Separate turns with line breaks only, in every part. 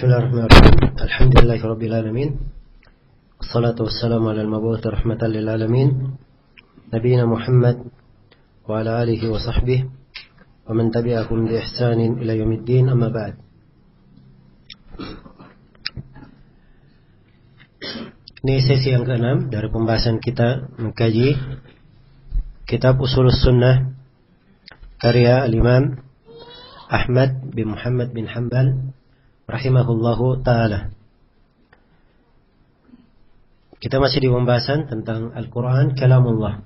Bismillahirrahmanirrahim. Alhamdulillahirabbil alamin. Wassalatu wassalamu ala al-mab'uts rahmatan lil alamin. Nabiyina Muhammad wa ala alihi wa sahbihi wa man tabi'ahum bi ihsanin ila yaumiddin, amma ba'd. Ini sesi yang ke-6 dari pembahasan kita mengkaji kitab Ushulus Sunnah karya al-Imam Ahmad bin Muhammad bin Hanbal rahimahullahu ta'ala. Kita masih di pembahasan tentang Al-Quran kalamullah.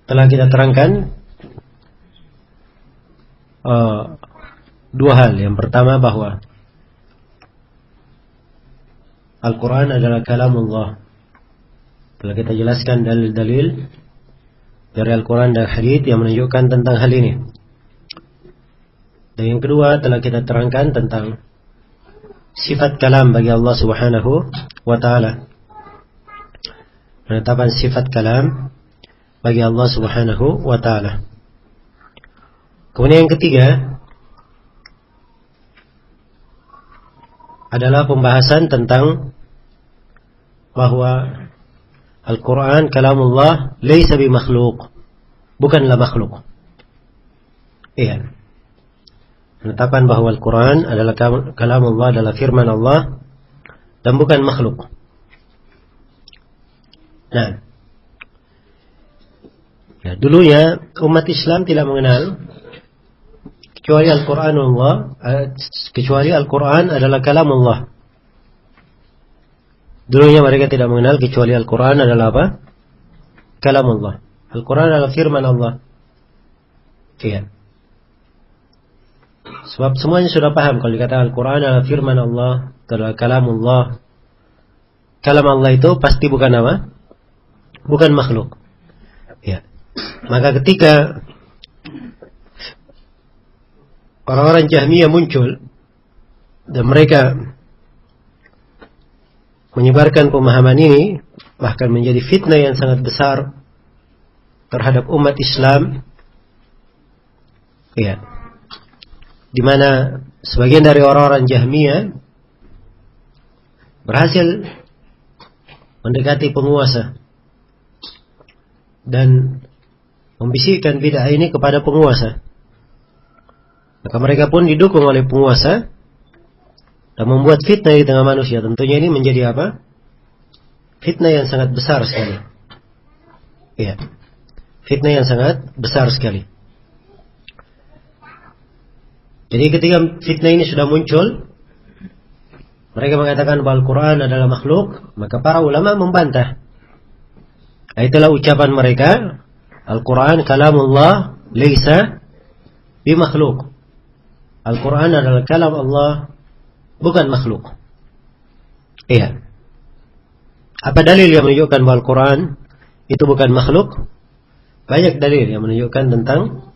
Telah kita terangkan dua hal. Yang pertama bahwa Al-Quran adalah kalamullah. Telah kita jelaskan dalil-dalil dari Al-Quran dan hadits yang menunjukkan tentang hal ini. Dan yang kedua telah kita terangkan tentang sifat kalam bagi Allah Subhanahu wa ta'ala. Penetapan sifat kalam bagi Allah Subhanahu wa ta'ala. Kemudian yang ketiga adalah pembahasan tentang bahwa Al-Quran kalamullah laysa bimakhluq, bukanlah makhluk. Iya. Penetapan bahwa Al-Quran adalah kalamullah, adalah firman Allah dan bukan makhluk. Nah, ya, dulunya umat Islam tidak mengenal kecuali Al-Quranullah, kecuali Al-Quran adalah kalamullah. Dulunya mereka tidak mengenal kecuali Al-Quran adalah apa? Kalamullah. Al-Quran adalah firman Allah. Iya. Sebab semuanya sudah paham kalau dikatakan Al-Quran adalah firman Allah, adalah kalamullah. Kalam Allah itu pasti bukan apa? Bukan makhluk. Ya. Maka ketika orang-orang Jahmiyah muncul dan mereka menyebarkan pemahaman ini, bahkan menjadi fitnah yang sangat besar terhadap umat Islam, ya, di mana sebagian dari orang-orang Jahmiyah berhasil mendekati penguasa dan membisikkan bid'ah ini kepada penguasa. Maka mereka pun didukung oleh penguasa dan membuat fitnah di tengah manusia. Tentunya ini menjadi apa? Fitnah yang sangat besar sekali. Iya. Fitnah yang sangat besar sekali. Jadi ketika fitnah ini sudah muncul, mereka mengatakan bahwa Al-Quran adalah makhluk, maka para ulama membantah. Itulah ucapan mereka, Al-Quran kalamullah laysa bimakhluk. Al-Quran adalah kalam Allah, bukan makhluk. Iya. Apa dalil yang menunjukkan bahwa Al-Quran itu bukan makhluk? Banyak dalil yang menunjukkan tentang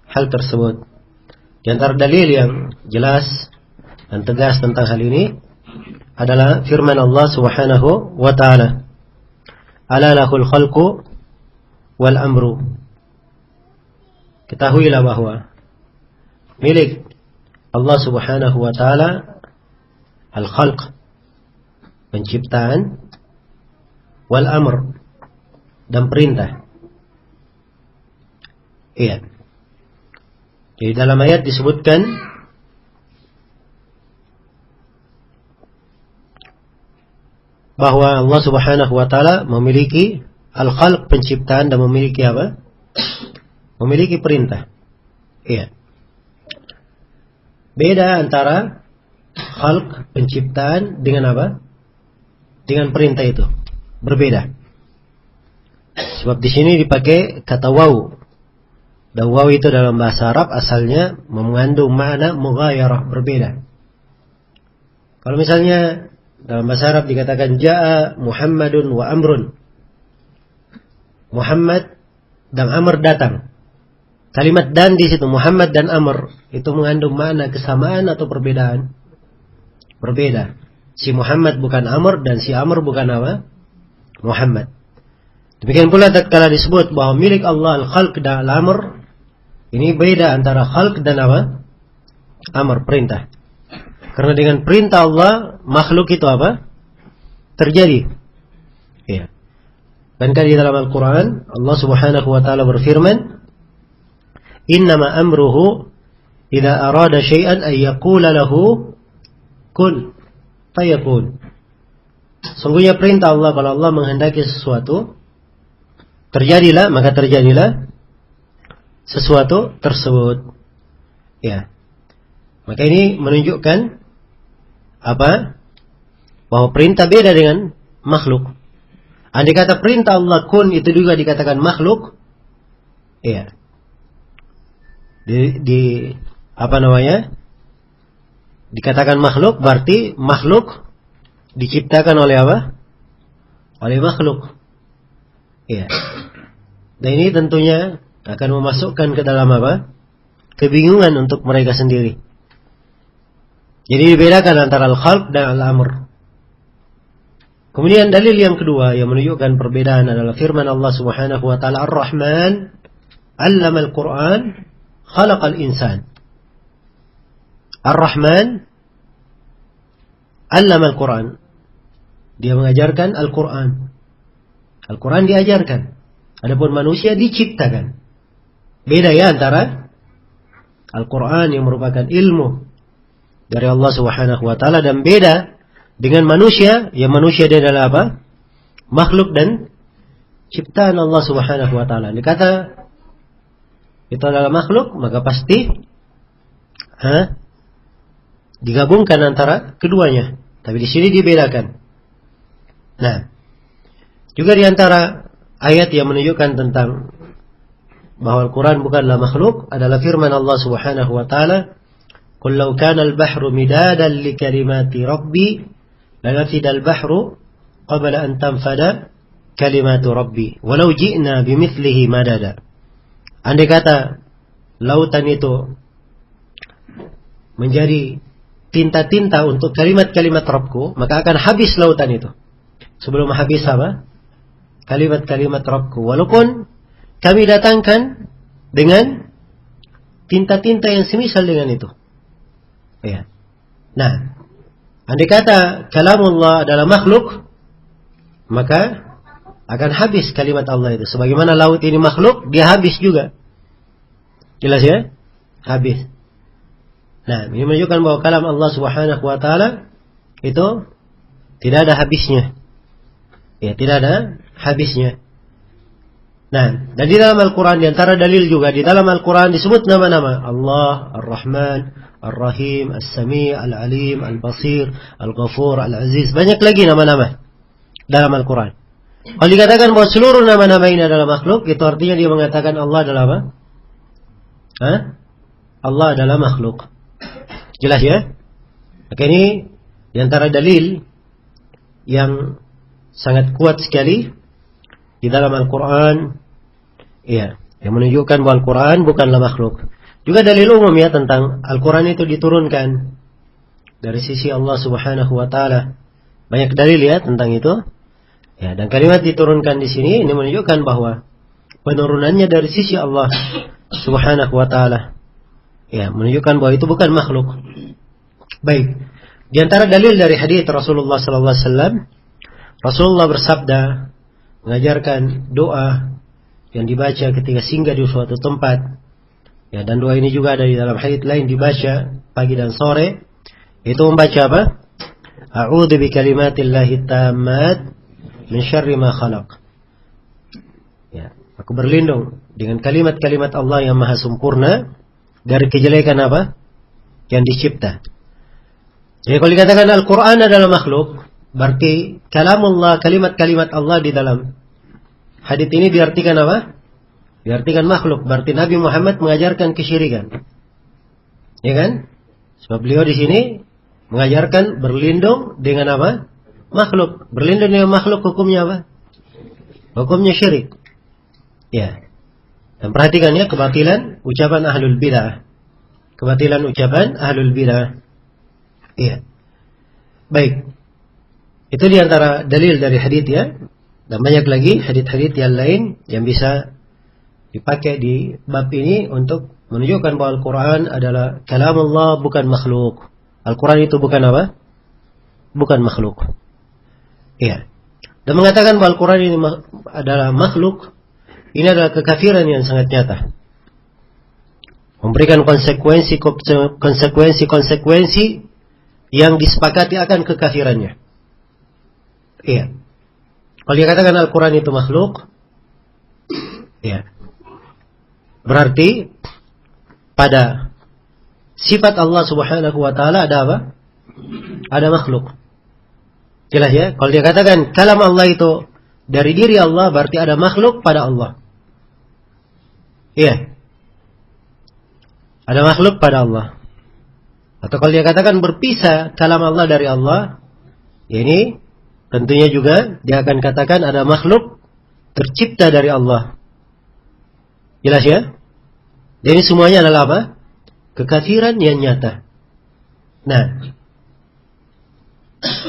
hal tersebut. Di antara dalil yang jelas dan tegas tentang hal ini adalah firman Allah Subhanahu wa ta'ala. Ala lahul khalqu wal amru. Ketahuilah bahwa milik Allah Subhanahu wa ta'ala al-khalq, penciptaan, wal amr, dan perintah. Iya. Jadi dalam ayat disebutkan bahwa Allah Subhanahu wa ta'ala memiliki al-khalq, penciptaan, dan memiliki apa? Memiliki perintah. Iya. Beda antara khalq, penciptaan, dengan apa? Dengan perintah itu. Berbeda. Sebab di sini dipakai kata waw. Dan waw itu dalam bahasa Arab asalnya mengandung makna mughayarah, berbeda. Kalau misalnya dalam bahasa Arab dikatakan ja'a Muhammadun wa amrun, Muhammad dan Amr datang. Kalimat dan di situ Muhammad dan Amr itu mengandung makna kesamaan atau perbedaan? Berbeda. Si Muhammad bukan Amr dan si Amr bukan apa? Muhammad. Demikian pula tatkala disebut bahwa milik Allah al-khalq dan al-amr, ini beda antara khalq dan apa? Amr, perintah. Karena dengan perintah Allah, makhluk itu apa? Terjadi. Ya. Dan kan di dalam Al-Quran, Allah Subhanahu wa Ta'ala berfirman, "Innama amruhu idza arada syai'an ay yaqula lahu kun fayakun." Sungguhnya perintah Allah, kalau Allah menghendaki sesuatu, terjadilah, maka terjadilah sesuatu tersebut. Ya. Maka ini menunjukkan apa? Bahwa perintah beda dengan makhluk. Andai kata perintah Allah kun itu juga dikatakan makhluk, ya. Apa namanya? Dikatakan makhluk, berarti makhluk diciptakan oleh apa? Oleh makhluk. Ya. Dan ini tentunya akan memasukkan ke dalam apa? Kebingungan untuk mereka sendiri. Jadi dibedakan antara al-khalq dan al-amr. Kemudian dalil yang kedua yang menunjukkan perbedaan adalah firman Allah Subhanahu wa Ta'ala, Ar-Rahman 'allama al-Qur'an khalaqal insan. Ar-Rahman 'allama al-Qur'an. Dia mengajarkan Al-Qur'an. Al-Qur'an diajarkan. Adapun manusia diciptakan. Beda ya antara Al-Qur'an yang merupakan ilmu dari Allah Subhanahu wa Ta'ala, dan beda dengan manusia, yang manusia dia adalah apa? Makhluk dan ciptaan Allah Subhanahu wa Ta'ala. Dikata itu adalah makhluk, maka pasti digabungkan antara keduanya. Tapi di sini dibedakan. Nah, juga di antara ayat yang menunjukkan tentang bahwa Al-Quran bukanlah makhluk adalah firman Allah Subhanahu wa Ta'ala, "Qul law kana al-bahru midadan li kalimati rabbi lanafida al-bahru qabla an tanfada kalimatu rabbi walau ji'na bimithlihi madada." Andai kata lautan itu menjadi tinta-tinta untuk kalimat-kalimat Rabbku, maka akan habis lautan itu sebelum habis apa? Kalimat-kalimat Rabbku. Walaupun kami datangkan dengan tinta-tinta yang semisal dengan itu. Ya. Nah, andai kata kalamullah adalah makhluk, maka akan habis kalimat Allah itu. Sebagaimana laut ini makhluk, dia habis juga. Jelas ya? Habis. Nah, ini menunjukkan bahwa kalam Allah Subhanahu wa Ta'ala itu tidak ada habisnya. Ya, tidak ada habisnya. Nah, dan di dalam Al-Quran, di antara dalil juga, di dalam Al-Quran disebut nama-nama Allah, Ar-Rahman, Ar-Rahim, As-Sami', Al-Alim, Al-Basir, Al-Ghafur, Al-Aziz. Banyak lagi nama-nama dalam Al-Quran. Kalau dikatakan bahwa seluruh nama-nama ini adalah makhluk, itu artinya dia mengatakan Allah adalah apa? Allah adalah makhluk. Jelas ya? Maka ini di antara dalil yang sangat kuat sekali di dalam Al-Quran, ya, yang menunjukkan bahwa Al-Quran bukanlah makhluk. Juga dalil umum ya tentang Al-Quran itu diturunkan dari sisi Allah Subhanahu wa Ta'ala. Banyak dalil ya tentang itu. Ya, dan kalimat diturunkan di sini ini menunjukkan bahwa penurunannya dari sisi Allah Subhanahu wa Ta'ala. Ya, menunjukkan bahwa itu bukan makhluk. Baik. Di antara dalil dari hadits Rasulullah sallallahu alaihi wasallam, Rasulullah bersabda mengajarkan doa yang dibaca ketika singgah di suatu tempat. Ya, dan doa ini juga ada di dalam hadits lain dibaca pagi dan sore. Itu membaca apa? A'udzu bikalimatillahi tammat min syarri ma khalaq. Ya, aku berlindung dengan kalimat-kalimat Allah yang maha sempurna dari kejelekan apa? Yang dicipta. Jadi kalau dikatakan Al-Quran adalah makhluk, berarti kalamullah, kalimat-kalimat Allah di dalam hadits ini diartikan apa? Diartikan makhluk. Berarti Nabi Muhammad mengajarkan kesyirikan. Ya kan? Sebab beliau di sini mengajarkan berlindung dengan apa? Makhluk. Berlindung dengan makhluk hukumnya apa? Hukumnya syirik. Ya. Dan perhatikan ya kebatilan ucapan ahlul bidah. Kebatilan ucapan ahlul bidah. Iya. Baik. Itu diantara dalil dari hadits ya. Dan banyak lagi hadits-hadits yang lain yang bisa dipakai di bab ini untuk menunjukkan bahwa Al-Quran adalah kalamullah bukan makhluk. Al-Quran itu bukan apa? Bukan makhluk. Iya. Dan mengatakan bahwa Al-Quran ini adalah makhluk, ini adalah kekafiran yang sangat nyata. Memberikan konsekuensi yang disepakati akan kekafirannya. Iya. Kalau dia katakan Al-Quran itu makhluk, iya, berarti pada sifat Allah Subhanahu wa taala ada apa? Ada makhluk. Jelas ya? Kalau dia katakan kalam Allah itu dari diri Allah, berarti ada makhluk pada Allah. Iya. Ada makhluk pada Allah. Atau kalau dia katakan berpisah kalam Allah dari Allah, ini tentunya juga dia akan katakan ada makhluk tercipta dari Allah. Jelas ya? Jadi semuanya adalah apa? Kekafiran yang nyata. Nah,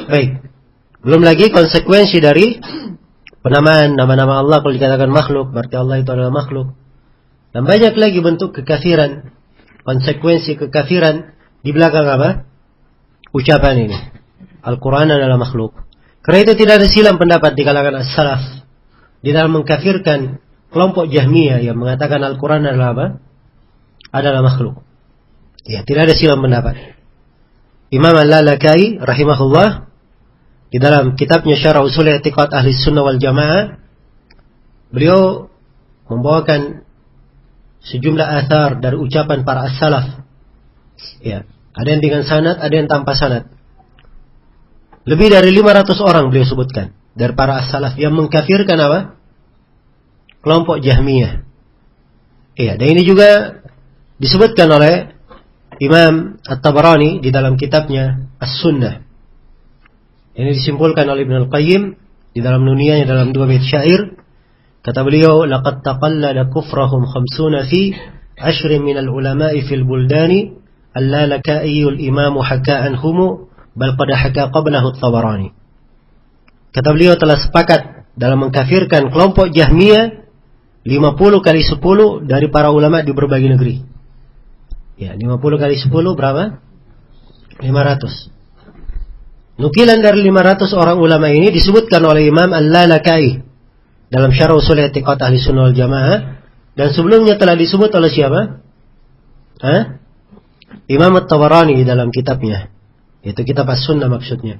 baik. Belum lagi konsekuensi dari penamaan nama-nama Allah. Kalau dikatakan makhluk, berarti Allah itu adalah makhluk. Dan banyak lagi bentuk kekafiran, konsekuensi kekafiran di belakang apa? Ucapan ini. Al-Quran adalah makhluk. Karena itu tidak ada silang pendapat di kalangan as-salaf di dalam mengkafirkan kelompok Jahmiyah yang mengatakan Al-Quran adalah apa? Adalah makhluk. Ya, tidak ada silang pendapat. Imam Al-Lalakai rahimahullah di dalam kitabnya Syarah Ushul I'tiqad Ahli Sunnah wal Jamaah, beliau membawakan sejumlah athar dari ucapan para as-salaf. Ya, ada yang dengan sanad, ada yang tanpa sanad. Lebih dari 500 orang beliau sebutkan dari para as-salaf yang mengkafirkan apa? Kelompok Jahmiyah. Iya, dan ini juga disebutkan oleh Imam At-Tabarani di dalam kitabnya As-Sunnah. Ini disimpulkan oleh Ibn Al-Qayyim di dalam nuniyahnya dalam 2 bait syair. Kata beliau, laqad taqallada kufrahum 50 fi 10 min al-ulama'i fil buldani al-Lalaka'i al-imam haka anhum bal qad haka qablahu At-Tabarani. Kata beliau telah sepakat dalam mengkafirkan kelompok Jahmiyah 50 kali 10 dari para ulama di berbagai negeri. Ya, 50 kali 10 berapa? 500. Nukilan dari 500 orang ulama ini disebutkan oleh Imam Al-Lalakai dalam Syarah Ushul I'tiqad Ahli Sunnah wal Jamaah, dan sebelumnya telah disebut oleh siapa? Imam At-Tabarani dalam kitabnya, yaitu kitab As-Sunnah maksudnya.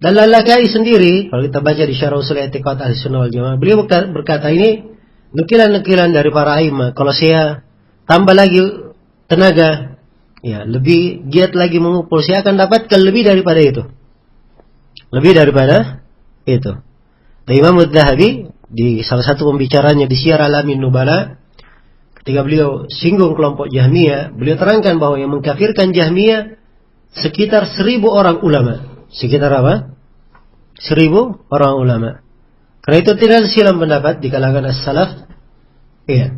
Dan Lalakai sendiri, kalau kita baca di Syarah Ushul I'tiqad Ahli Sunnah wal Jamaah, beliau berkata ini nukilan-nukilan dari para a'immah. Kalau saya tambah lagi tenaga, ya, lebih giat lagi mengumpul, saya akan dapatkan lebih daripada itu. Lebih daripada itu. Dan Imam Adz-Dzahabi di salah satu pembicaranya di Syiar Alamin Nubala, ketika beliau singgung kelompok Jahmiyah, beliau terangkan bahwa yang mengkafirkan Jahmiyah sekitar 1000 orang ulama. Sekitar apa? 1000 orang ulama. Karena itu tidak silang pendapat di kalangan as-salaf, iya,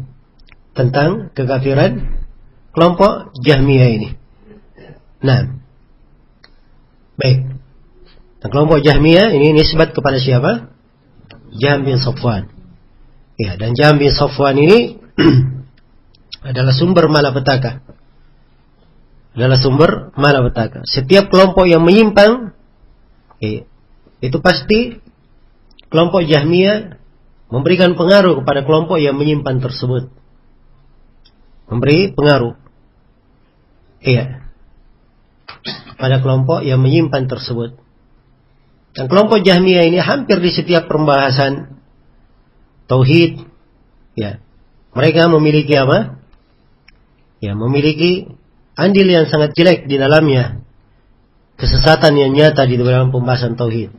tentang kekafiran kelompok Jahmiyah ini. Nah, baik. Dan kelompok Jahmiyah ini nisbat kepada siapa? Jahm bin Safwan. Ya, dan Jahm bin Safwan ini adalah sumber malapetaka. Adalah sumber malapetaka. Setiap kelompok yang menyimpang, itu pasti kelompok Jahmiyah memberikan pengaruh kepada kelompok yang menyimpang tersebut. Memberi pengaruh. Iya. Pada kelompok yang menyimpan tersebut. Dan kelompok Jahmiyah ini hampir di setiap pembahasan tauhid, ya, mereka memiliki apa? Ya, memiliki andil yang sangat jelek di dalamnya. Kesesatan yang nyata di dalam pembahasan tauhid.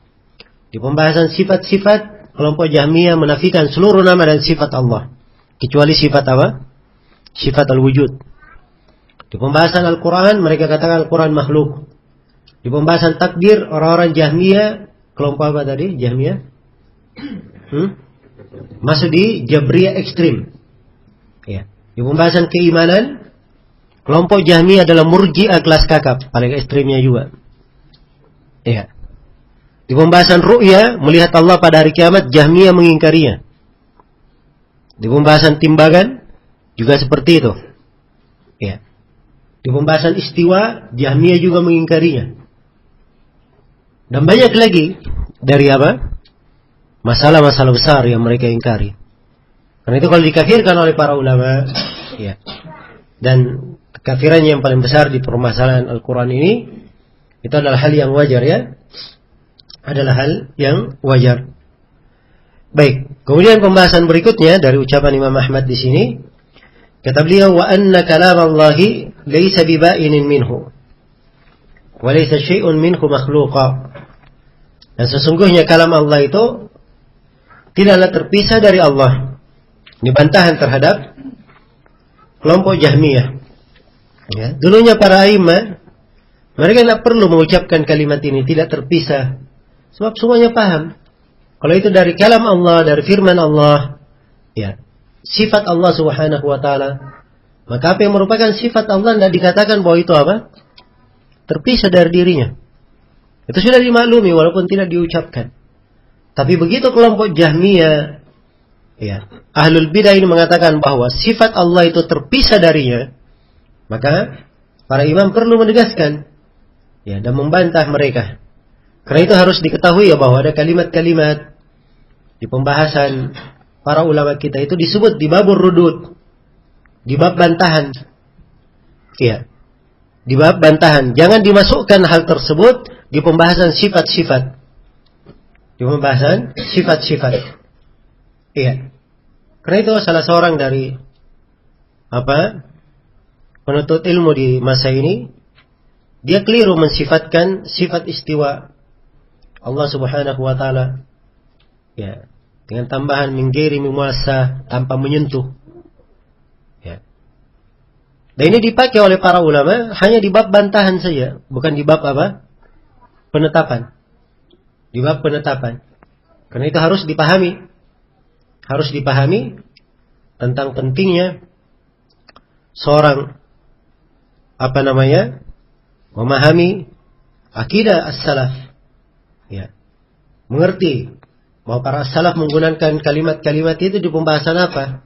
Di pembahasan sifat-sifat, kelompok Jahmiyah menafikan seluruh nama dan sifat Allah, kecuali sifat apa? Sifat al-wujud. Di pembahasan Al-Quran, mereka katakan Al-Quran makhluk. Di pembahasan takdir, orang-orang Jahmiyah, kelompok apa tadi? Jahmiyah? Masuk di Jabriyah ekstrim. Ya. Di pembahasan keimanan, kelompok Jahmiyah adalah Murji'ah kelas kakap, paling ekstrimnya juga. Ya. Di pembahasan ru'ya, melihat Allah pada hari kiamat, Jahmiyah mengingkarinya. Di pembahasan timbangan juga seperti itu. Ya. Di pembahasan istiwa, Jahmiyah juga mengingkarinya. Dan banyak lagi dari apa? Masalah-masalah besar yang mereka ingkari. Karena itu kalau dikafirkan oleh para ulama, ya. Dan kekafiran yang paling besar di permasalahan Al-Quran ini, itu adalah hal yang wajar, ya. Adalah hal yang wajar. Baik, kemudian pembahasan berikutnya dari ucapan Imam Ahmad di sini, kata beliau, wa anna kalam Allahi laysa biba'inin minhu wa laysa syai'un minhu makhluqa. Dan sesungguhnya kalam Allah itu tidaklah terpisah dari Allah. Ini bantahan terhadap kelompok Jahmiyah. Ya, dulunya para imam, mereka tidak perlu mengucapkan kalimat ini tidak terpisah, sebab semuanya paham. Kalau itu dari kalam Allah, dari firman Allah, ya, sifat Allah Subhanahu wa taala, maka apa yang merupakan sifat Allah tidak dikatakan bahwa itu apa? Terpisah dari dirinya. Itu sudah dimaklumi walaupun tidak diucapkan. Tapi begitu kelompok Jahmiyah, ya, ahlul bidah ini mengatakan bahwa sifat Allah itu terpisah darinya, maka para imam perlu menegaskan, ya, dan membantah mereka. Karena itu harus diketahui ya bahwa ada kalimat-kalimat di pembahasan para ulama kita itu disebut di babur rudud, di bab bantahan. Ya, di bab bantahan. Jangan dimasukkan hal tersebut di pembahasan sifat-sifat. Di pembahasan sifat-sifat. Iya. Karena itu salah seorang dari penuntut ilmu di masa ini, dia keliru mensifatkan sifat istiwa Allah Subhanahu wa taala, ya, dengan tambahan min ghairi mumassah, tanpa menyentuh. Ya. Dan ini dipakai oleh para ulama hanya di bab bantahan saja, bukan di bab penetapan. Di bab penetapan. Karena itu harus dipahami. Harus dipahami tentang pentingnya seorang memahami akidah as-salaf. Ya. Mengerti bahwa para salaf menggunakan kalimat-kalimat itu di pembahasan apa?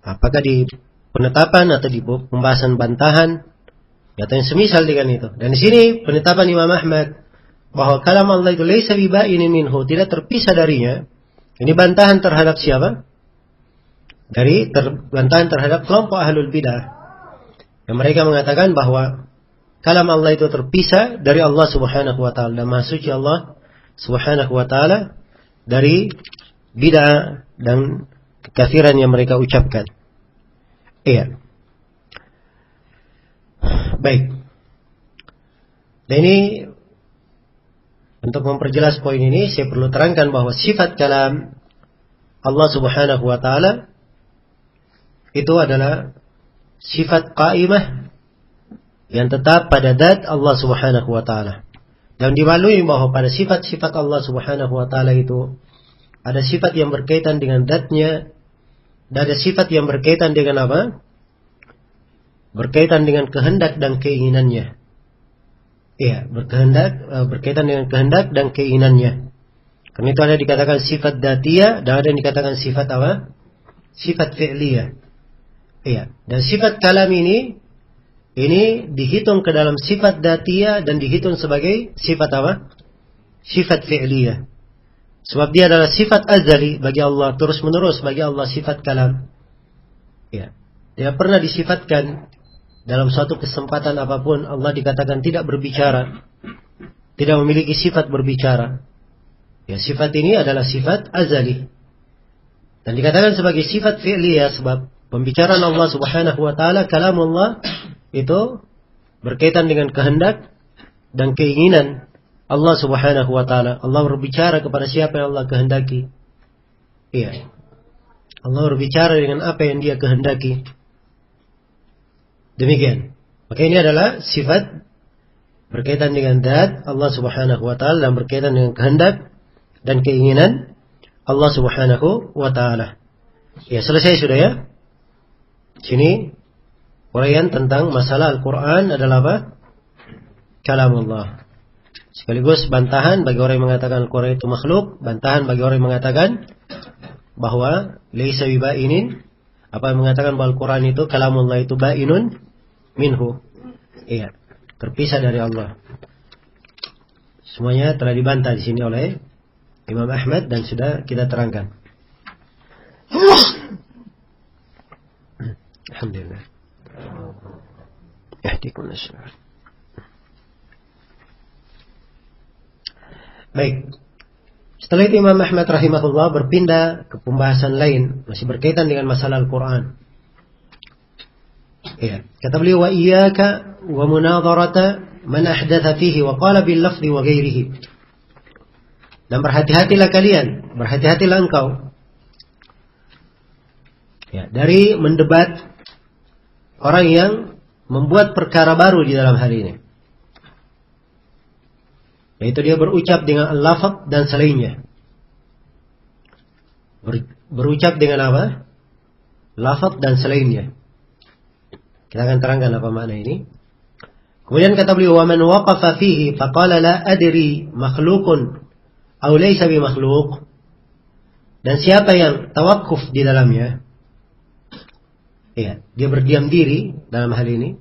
Apakah di penetapan atau di pembahasan bantahan, atau yang semisal dengan itu. Dan di sini penetapan Imam Ahmad bahwa kalam Allah itu laisa biba'inin minhu, tidak terpisah darinya. Ini bantahan terhadap siapa? Bantahan terhadap kelompok ahlul bidah yang mereka mengatakan bahwa kalam Allah itu terpisah dari Allah Subhanahu wa taala, dan Maha Suci Allah Subhanahu wa taala dari bid'ah dan kekafiran yang mereka ucapkan. Iya. Baik. Dan ini untuk memperjelas poin ini, saya perlu terangkan bahwa sifat kalam Allah Subhanahu wa taala itu adalah sifat qaimah yang tetap pada zat Allah Subhanahu wa taala. Dan dimaklumi bahwa pada sifat-sifat Allah Subhanahu wa taala itu ada sifat yang berkaitan dengan zatnya, dan ada sifat yang berkaitan dengan apa? Berkaitan dengan kehendak dan keinginannya. Iya, berkaitan dengan kehendak dan keinginannya. Karena itu ada dikatakan sifat dzatiyah dan ada yang dikatakan sifat apa? Sifat fi'liyah. Iya, dan sifat kalam ini dihitung ke dalam sifat dzatiyah dan dihitung sebagai sifat apa? Sifat fi'liyah. Sebab dia adalah sifat azali bagi Allah, terus menerus bagi Allah sifat kalam. Iya. Tidak pernah disifatkan dalam suatu kesempatan apapun Allah dikatakan tidak berbicara, tidak memiliki sifat berbicara. Ya, sifat ini adalah sifat azali. Dan dikatakan sebagai sifat fi'liyah sebab pembicaraan Allah Subhanahu wa taala, kalam Allah itu berkaitan dengan kehendak dan keinginan Allah Subhanahu wa taala. Allah berbicara kepada siapa yang Allah kehendaki. Iya. Allah berbicara dengan apa yang Dia kehendaki. Demikian. Maka ini adalah sifat berkaitan dengan zat Allah Subhanahu wa taala dan berkaitan dengan kehendak dan keinginan Allah Subhanahu wa taala. Ya, selesai sudah ya. Sini uraian tentang masalah Al-Qur'an adalah apa? Kalam Allah. Sekaligus bantahan bagi orang yang mengatakan Al-Qur'an itu makhluk, bantahan bagi orang yang mengatakan bahwa laisa biba'inin, apa yang mengatakan bahwa Al-Quran itu kalamullah itu ba'inun minhu. Iya, terpisah dari Allah. Semuanya telah dibantah di sini oleh Imam Ahmad dan sudah kita terangkan. Alhamdulillah. Baik. Setelah itu Imam Ahmad rahimahullah berpindah ke pembahasan lain, masih berkaitan dengan masalah Al-Quran. Ya. Kata beliau, wa iyyaka wa munadharata man ahdatha fihi wa qala bil lafzi wa ghairihi. Dan berhati-hatilah kalian, berhati-hatilah engkau, ya, dari mendebat orang yang membuat perkara baru di dalam hal ini. Yaitu dia berucap dengan al-lafaz dan selainnya. Berucap dengan apa? Lafaz dan selainnya. Kita akan terangkan apa makna ini. Kemudian kata beliau, wa man waqafa fihi faqala la adri makhluqun aw laysa bi makhluq. Dan siapa yang tawakuf di dalamnya, ya, dia berdiam diri dalam hal ini,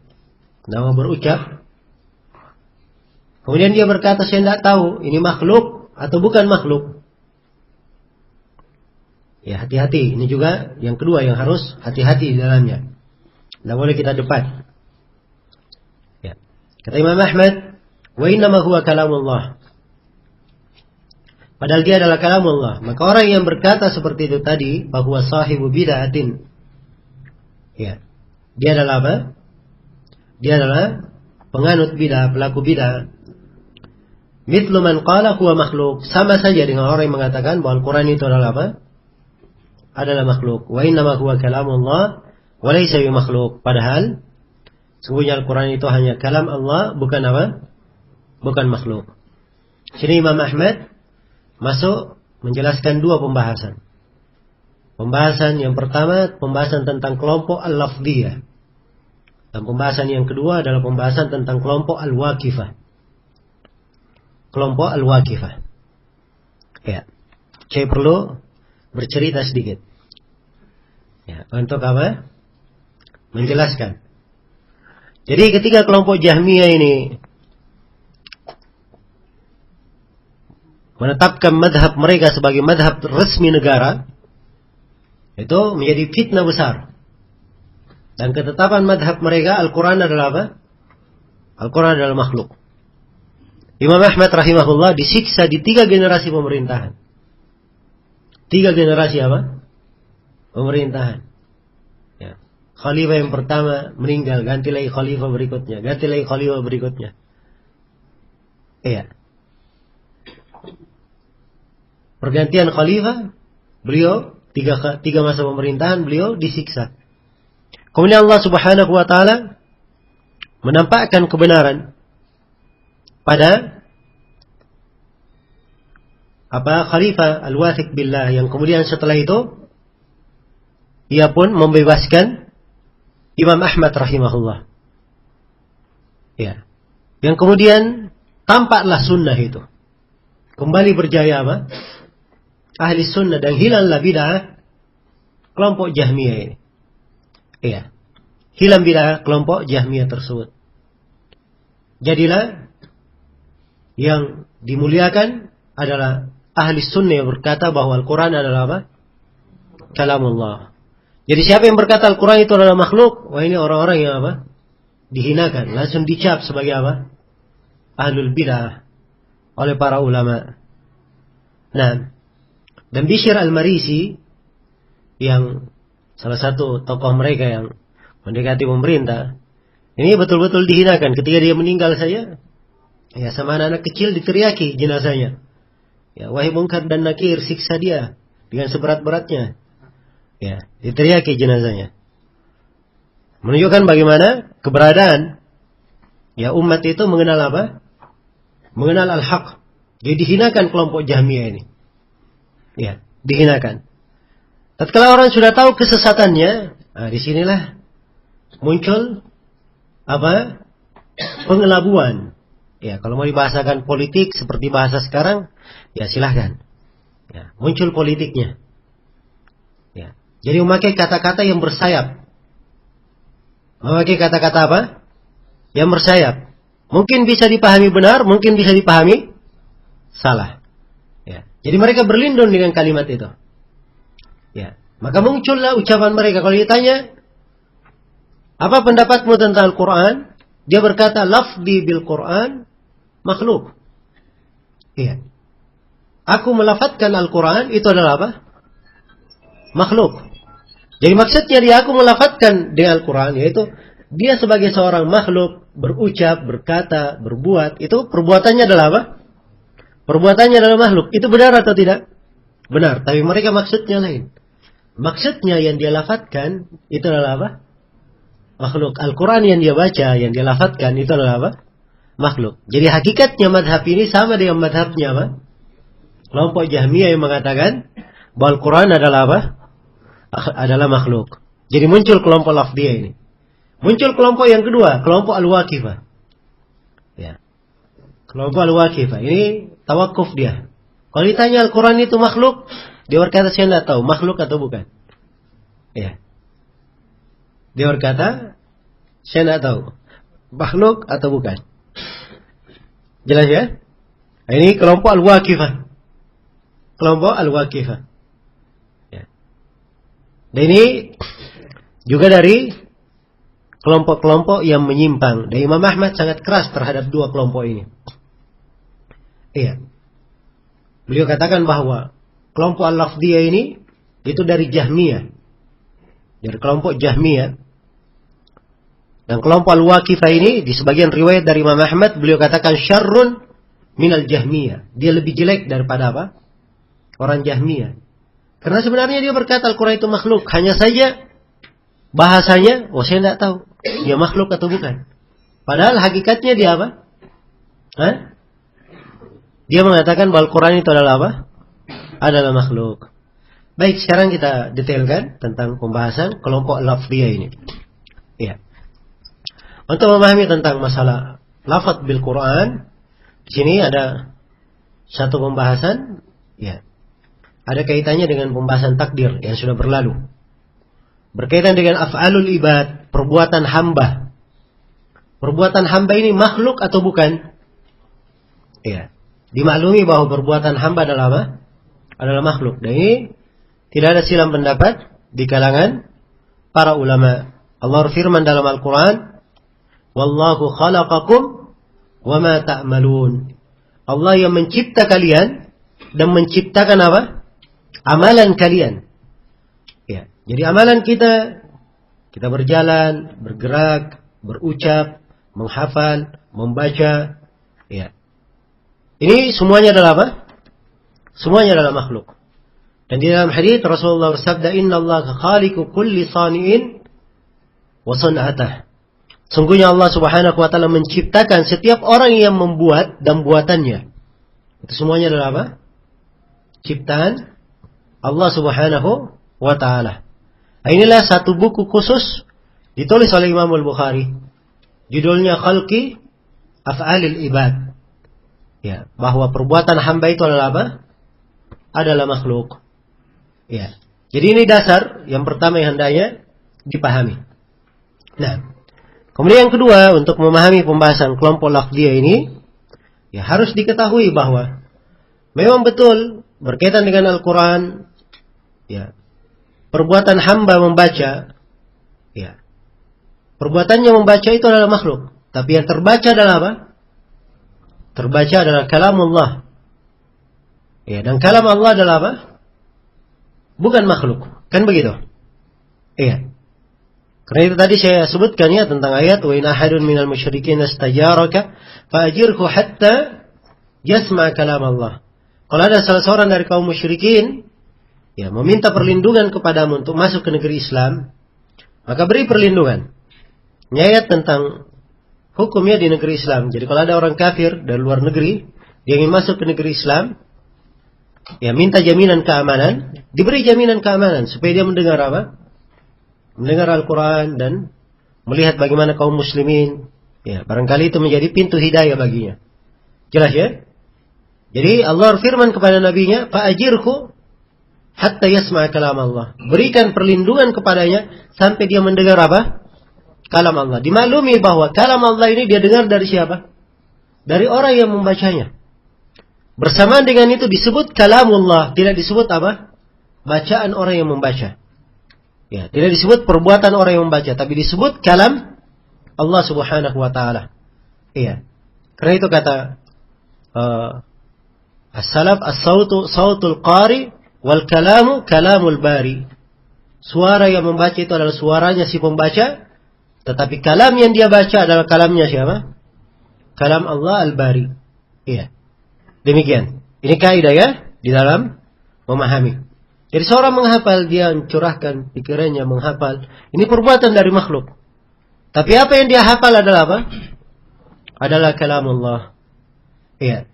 nama berucap. Kemudian dia berkata, saya tidak tahu ini makhluk atau bukan makhluk. Ya, hati-hati. Ini juga yang kedua yang harus hati-hati di dalamnya. Tidak boleh kita debat. Ya. Kata Imam Ahmad, wa innama huwa kalamullah. Padahal dia adalah kalamullah. Maka orang yang berkata seperti itu tadi, bahwa sahibu bid'atin, ya, dia adalah apa? Dia adalah penganut bid'ah, pelaku bid'ah. Mithlu man qala huwa makhluk. Sama saja dengan orang yang mengatakan bahwa Al-Quran itu adalah apa? Adalah makhluk. Wa innama huwa kalamullah wa laysa bi makhluk. Padahal sungguhnya Al-Quran itu hanya kalam Allah, bukan apa? Bukan makhluk. Sini Imam Ahmad masuk menjelaskan dua pembahasan. Pembahasan yang pertama, pembahasan tentang kelompok al-lafdhiyah. Dan pembahasan yang kedua adalah pembahasan tentang kelompok al-waqifah. Kelompok al-waqifah. Ya. Saya perlu bercerita sedikit. Ya, untuk apa? Menjelaskan. Jadi ketika kelompok Jahmiyah ini menetapkan madhab mereka sebagai madhab resmi negara, itu menjadi fitnah besar. Dan ketetapan madhab mereka, Al-Quran adalah apa? Al-Quran adalah makhluk. Imam Ahmad rahimahullah disiksa di 3 generasi pemerintahan. 3 generasi apa? Pemerintahan. Ya. Khalifah yang pertama meninggal, ganti lagi khalifah berikutnya, ganti lagi khalifah berikutnya. Iya. Pergantian khalifah, beliau tiga masa pemerintahan beliau disiksa. Kemudian Allah Subhanahu wa taala menampakkan kebenaran pada Khalifah Al-Wathiq Billah, yang kemudian setelah itu ia pun membebaskan Imam Ahmad rahimahullah. Ya. Yang kemudian tampaklah sunnah itu kembali berjaya apa? Ahli sunnah, dan hilanglah bid'ah kelompok Jahmiyah ini. Iya. Hilang bid'ah kelompok Jahmiyah tersebut. Jadilah yang dimuliakan adalah ahli sunnah yang berkata bahwa Al-Quran adalah apa? Kalamullah. Jadi siapa yang berkata Al-Quran itu adalah makhluk, wah ini orang-orang yang apa? Dihinakan, langsung dicap sebagai apa? Ahlul bid'ah oleh para ulama. Nah, dan Bishr Al-Marisi, yang salah satu tokoh mereka yang mendekati pemerintah, ini betul-betul dihinakan. Ketika dia meninggal saja, ya sama anak-anak kecil diteriaki jenazahnya. Ya, wahai Munkar dan Nakir, siksa dia dengan seberat-beratnya. Ya, diteriaki jenazahnya. Menunjukkan bagaimana keberadaan ya umat itu mengenal apa? Mengenal al-haq. Jadi dihinakan kelompok Jahmiyah ini. Ya, dihinakan. Tatkala orang sudah tahu kesesatannya, nah disinilah muncul apa? Pengelabuan. Ya, kalau mau dibahasakan politik seperti bahasa sekarang, ya silahkan. Ya, muncul politiknya. Ya, jadi memakai kata-kata yang bersayap. Memakai kata-kata apa? yang bersayap. Mungkin bisa dipahami benar, mungkin bisa dipahami salah. Ya. Jadi mereka berlindung dengan kalimat itu. Ya. Maka muncullah ucapan mereka. Kalau ditanya, apa pendapatmu tentang Al-Quran? Dia berkata, lafzi bil Quran makhluk. Iya. Aku melafatkan Al-Quran, itu adalah apa? Makhluk. Jadi maksudnya dia aku melafatkan dengan Al-Quran, yaitu dia sebagai seorang makhluk, berucap, berkata, berbuat, itu perbuatannya adalah apa? Perbuatannya adalah makhluk. Itu benar atau tidak? Benar, tapi mereka maksudnya lain. Maksudnya yang dia lafatkan, itu adalah apa? Makhluk. Al-Quran yang dia baca, yang dia lafatkan, itu adalah apa? Makhluk. Jadi hakikatnya madhab ini sama dengan madhabnya apa? Kelompok Jahmiyah yang mengatakan bahwa Al-Quran adalah apa? Adalah makhluk. Jadi muncul kelompok lafdiyah ini. Muncul kelompok yang kedua, kelompok Al-Waqifah. Ya. Kelompok Al-Waqifah. Ini tawakuf dia. Kalau ditanya Al-Quran itu makhluk, dia berkata saya tidak tahu makhluk atau bukan. Ya. Dia berkata saya tidak tahu makhluk atau bukan. Jelas ya? Ini kelompok Al-Waqifah. Kelompok Al-Waqifah. Ya. Dan ini juga dari kelompok-kelompok yang menyimpang. Dan Imam Ahmad sangat keras terhadap dua kelompok ini. Iya. Beliau katakan bahwa kelompok Al-Lafdiyah ini itu dari Jahmiyah. Dari kelompok Jahmiyah. Dan kelompok Al-Waqifah ini di sebagian riwayat dari Imam Ahmad beliau katakan syarrun minal Jahmiyah. Dia lebih jelek daripada apa? Orang Jahmiyah. Karena sebenarnya dia berkata Al-Quran itu makhluk. Hanya saja bahasanya, saya tidak tahu dia makhluk atau bukan. Padahal hakikatnya dia apa? Hah? Dia mengatakan bahwa Al-Quran itu adalah apa? Adalah makhluk. Baik, sekarang kita detailkan tentang pembahasan kelompok lafziyah ini. Iya. Untuk memahami tentang masalah lafaz bil Quran, di sini ada satu pembahasan, ya. Ada kaitannya dengan pembahasan takdir yang sudah berlalu. Berkaitan dengan af'alul ibad, perbuatan hamba. Perbuatan hamba ini makhluk atau bukan? Iya. Dimaklumi bahwa perbuatan hamba adalah apa? Adalah makhluk. Dan ini tidak ada silang pendapat di kalangan para ulama. Allah berfirman dalam Al-Quran, Wallahu khalaqakum wa ma ta'malun. Allah yang mencipta kalian dan menciptakan apa? Amalan kalian. Ya. Jadi amalan kita berjalan, bergerak, berucap, menghafal, membaca. Ya. Ini semuanya adalah apa? Semuanya adalah makhluk. Dan di dalam hadis Rasulullah bersabda, Inna Allah khaliqu kulli sani'in wa sun'atah. Sungguhnya Allah subhanahu wa ta'ala menciptakan setiap orang yang membuat dan buatannya. Itu semuanya adalah apa? Ciptaan Allah subhanahu wa ta'ala. Inilah satu buku khusus ditulis oleh Imam Al-Bukhari. Judulnya Khalqi Af'alil Ibad. Ya, bahwa perbuatan hamba itu adalah apa? Adalah makhluk. Ya. Jadi ini dasar yang pertama yang hendaknya dipahami. Nah, kemudian yang kedua untuk memahami pembahasan kelompok lafdiyah ini, ya harus diketahui bahwa memang betul berkaitan dengan Al-Quran, ya, perbuatan hamba membaca, ya, perbuatannya membaca itu adalah makhluk. Tapi yang terbaca adalah apa? Terbaca adalah kalamullah. Ya, dan kalam Allah adalah apa? Bukan makhluk. Kan begitu? Iya. Karena itu tadi saya sebutkan ya tentang ayat wa in ahadun minal musyrikin istajaraka fa'ajirhu hatta yasma' kalam Allah. Kalau ada salah seorang dari kaum musyrikin ya meminta perlindungan kepadamu untuk masuk ke negeri Islam, maka beri perlindungan. Ini ayat tentang hukumnya di negeri Islam. Jadi kalau ada orang kafir dari luar negeri dia ingin masuk ke negeri Islam, ya minta jaminan keamanan, diberi jaminan keamanan supaya dia mendengar apa? Mendengar Al-Quran dan melihat bagaimana kaum muslimin. Ya, barangkali itu menjadi pintu hidayah baginya. Jelas ya? Jadi Allah firman kepada nabinya, fa'ajirhu hatta yasma' kalam Allah. Berikan perlindungan kepadanya sampai dia mendengar apa? kalam Allah. Dimaklumi bahwa kalam Allah ini dia dengar dari siapa? Dari orang yang membacanya. Bersamaan dengan itu disebut kalamullah, tidak disebut apa? Bacaan orang yang membaca. Ya, tidak disebut perbuatan orang yang membaca, tapi disebut kalam Allah Subhanahu wa taala. Iya. Karena itu kata as-salaf as-sautu sautul qari wal kalamu kalamul bari. Suara yang membaca itu adalah suaranya si pembaca, tetapi kalam yang dia baca adalah kalamnya siapa? Kalam Allah al-Bari. Iya. Demikian. Ini kaidah ya di dalam memahami. Jadi seorang menghafal, dia mencurahkan pikirannya menghafal. Ini perbuatan dari makhluk. Tapi apa yang dia hafal adalah apa? Adalah kalam Allah. Iya.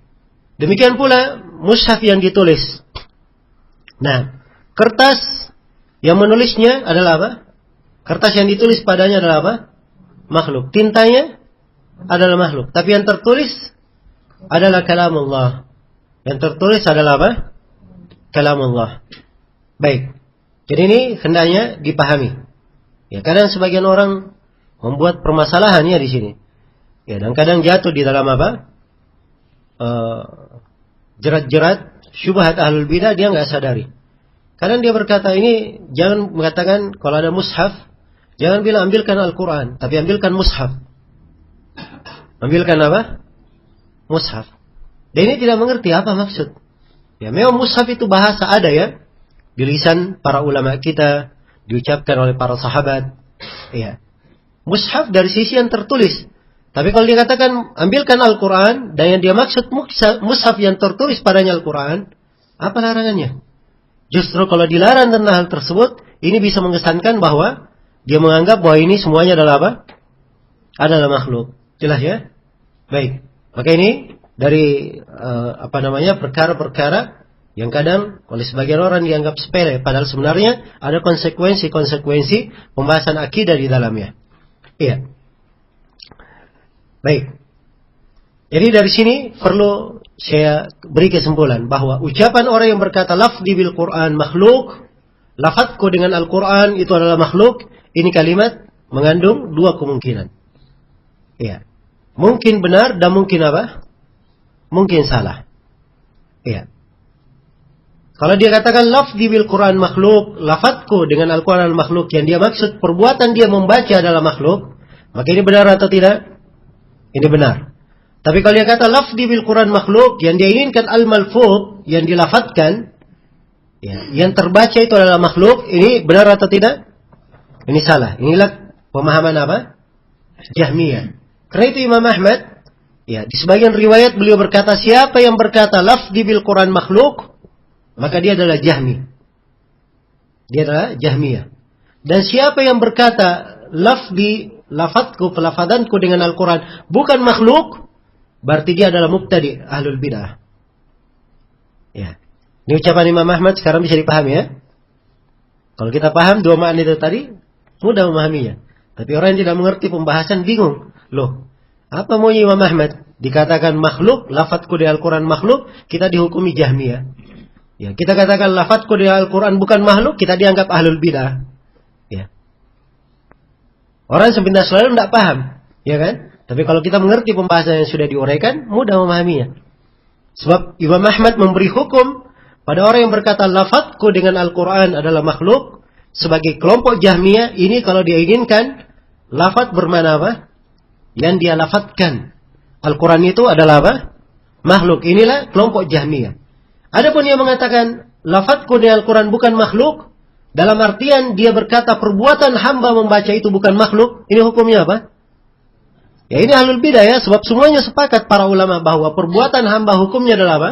Demikian pula mushaf yang ditulis. Nah, kertas yang menulisnya adalah apa? Kertas yang ditulis padanya adalah apa? Makhluk. Tintanya adalah makhluk. Tapi yang tertulis adalah kalam Allah. Yang tertulis adalah apa? Kalam Allah. Baik. Jadi ini hendaknya dipahami. Ya, kadang sebagian orang membuat permasalahannya di sini. Ya, dan kadang jatuh di dalam apa? Jerat-jerat syubhat ahlul bidah, dia nggak sadari. Kadang dia berkata ini, jangan mengatakan kalau ada mushaf, jangan bilang ambilkan Al-Quran, tapi ambilkan mushaf. Ambilkan apa? Mushaf. Dan ini tidak mengerti apa maksud. Ya, memang mushaf itu bahasa ada ya. Di lisan para ulama kita, diucapkan oleh para sahabat. Ya. Mushaf dari sisi yang tertulis. Tapi kalau dia katakan ambilkan Al-Quran, dan yang dia maksud mushaf yang tertulis padanya Al-Quran, apa larangannya? Justru kalau dilarang tentang hal tersebut, ini bisa mengesankan bahwa dia menganggap bahwa ini semuanya adalah apa? Adalah makhluk. Jelas ya? Baik. Maka ini dari perkara-perkara yang kadang oleh sebagian orang dianggap sepele, padahal sebenarnya ada konsekuensi pembahasan akidah di dalamnya. Iya. Baik. Jadi dari sini perlu saya beri kesimpulan bahwa ucapan orang yang berkata lafzi bil Quran makhluk, lafadzku dengan Al-Quran itu adalah makhluk, ini kalimat mengandung dua kemungkinan. Iya. Mungkin benar dan mungkin apa? Mungkin salah. Iya. Kalau dia katakan lafzi bil Quran makhluk, lafadzku dengan Al-Quran makhluk, yang dia maksud perbuatan dia membaca adalah makhluk, maka ini benar atau tidak? Ini benar. Tapi kalau dia kata lafzi bil Quran makhluk, yang dia inginkan al-malfuz, yang dilafadzkan, ya, yang terbaca itu adalah makhluk, ini benar atau tidak? Ini salah. Inilah pemahaman apa? Jahmiyah. Karena itu Imam Ahmad, ya, di sebagian riwayat beliau berkata, siapa yang berkata lafzi bil Quran makhluk, maka dia adalah Jahmi. Dia adalah Jahmiyah. Dan siapa yang berkata lafadzku, pelafadanku dengan Al-Quran bukan makhluk, berarti dia adalah mubtadi, ahlul bidah. Ya. Ini ucapan Imam Ahmad sekarang bisa dipahami ya. Kalau kita paham dua makna itu tadi, mudah memahaminya. Tapi orang yang tidak mengerti pembahasan bingung. Loh, apa maunya Imam Ahmad? Dikatakan makhluk, lafadzku di Al-Quran makhluk, kita dihukumi Jahmiyah. Ya, kita katakan lafadzku di Al-Quran bukan makhluk, kita dianggap ahlul bidah. Ya. Orang sebenarnya selalu tidak paham, ya kan? Tapi kalau kita mengerti pembahasan yang sudah diuraikan, mudah memahaminya. Sebab Imam Ahmad memberi hukum pada orang yang berkata lafadzku dengan Al-Quran adalah makhluk, sebagai kelompok Jahmiyah, ini kalau dia inginkan lafadz bermakna apa? Yang dia lafadzkan. Al-Quran itu adalah apa? Makhluk. Inilah kelompok Jahmiyah. Adapun yang mengatakan lafadzku di Al-Quran bukan makhluk, dalam artian dia berkata perbuatan hamba membaca itu bukan makhluk, ini hukumnya apa? Ya ini ahlul bidah ya, sebab semuanya sepakat para ulama bahwa perbuatan hamba hukumnya adalah apa?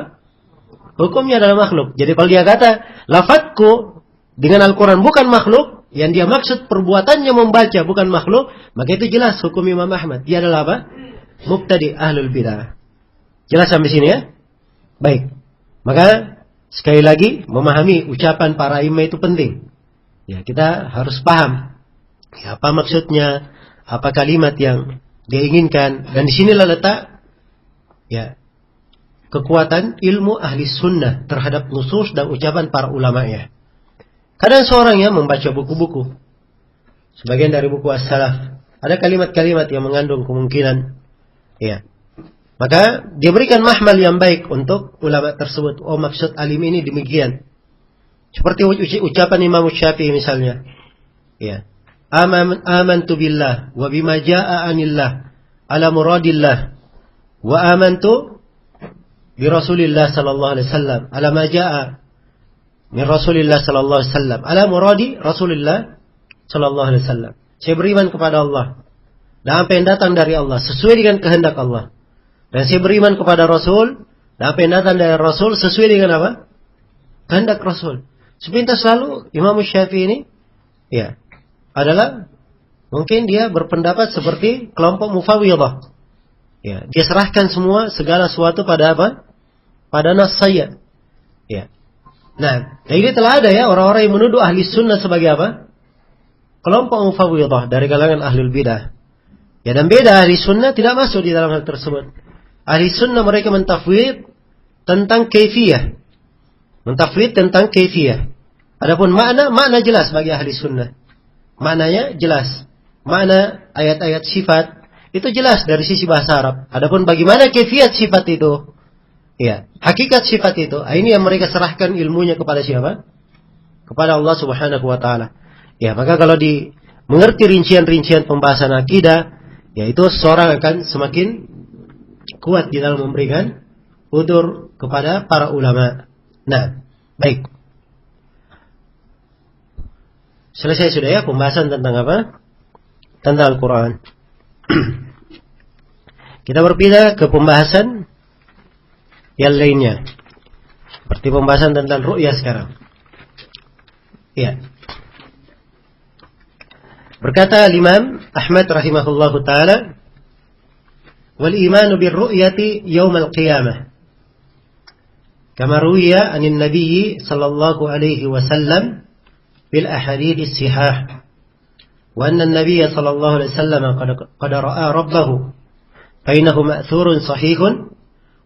Hukumnya adalah makhluk. Jadi kalau dia kata lafadzku dengan Al-Quran bukan makhluk, yang dia maksud perbuatannya membaca bukan makhluk, maka itu jelas hukum Imam Ahmad. Dia adalah apa? Mubtadi ahlul bidah. Jelas sampai sini ya? Baik. Maka sekali lagi memahami ucapan para imam itu penting. Ya, kita harus paham ya, apa maksudnya, apa kalimat yang dia inginkan, dan disinilah letak ya kekuatan ilmu ahli sunnah terhadap nusus dan ucapan para ulamanya. Kadang seorang yang membaca buku-buku, sebagian dari buku as-salaf Ada kalimat-kalimat yang mengandung kemungkinan, ya. Maka diberikan mahmal yang baik untuk ulama tersebut. Oh, maksud alim ini demikian. Seperti ucapan Imam Syafi'i misalnya. Ya. Amantu billah wa bima jaa'a anillah ala muradillah wa amantu bi Rasulillah sallallahu alaihi wasallam ala ma jaa'a min Rasulillah sallallahu alaihi wasallam ala muradi Rasulillah sallallahu alaihi wasallam. Saya beriman kepada Allah dan apa yang datang dari Allah sesuai dengan kehendak Allah. Dan saya beriman kepada Rasul dan apa yang datang dari Rasul sesuai dengan apa? Kehendak Rasul. Sepintas lalu Imam Syafi'i ini ya adalah mungkin dia berpendapat seperti kelompok Mufawwidah. Ya, dia serahkan semua segala sesuatu pada apa? Pada nas saja. Ya. Nah, ini telah ada ya orang-orang yang menuduh ahli sunnah sebagai apa? Kelompok Mufawwidah dari kalangan ahlul bidah. Ya, dan beda, ahli sunnah tidak masuk di dalam hal tersebut. Ahli sunnah mereka mentafwid tentang kaifiyah. Mentafwid tentang kaifiyah. Adapun makna jelas bagi ahli sunnah. Maknanya jelas. Makna ayat-ayat sifat itu jelas dari sisi bahasa Arab. Adapun bagaimana kaifiyat sifat itu, ya, hakikat sifat itu, ini yang mereka serahkan ilmunya kepada siapa? Kepada Allah Subhanahu wa taala. Ya, maka kalau mengerti rincian-rincian pembahasan akidah, ya itu seorang akan semakin kuat di dalam memberikan udzur kepada para ulama. Nah, baik. Selesai sudah ya pembahasan tentang apa? Tentang Al-Quran. Kita berpindah ke pembahasan yang lainnya. Seperti pembahasan tentang ru'yah sekarang. Ya. Berkata Imam Ahmad rahimahullahu ta'ala, wal imanu bir ru'yati yawmal qiyamah. Kama ruwiya anin nabiyyi sallallahu alaihi wasallam bil ahadits sihah. Wa anna an-nabiy sallallahu alaihi wasallam qad ra'a rabbahu fa innahu ma'thurun sahihun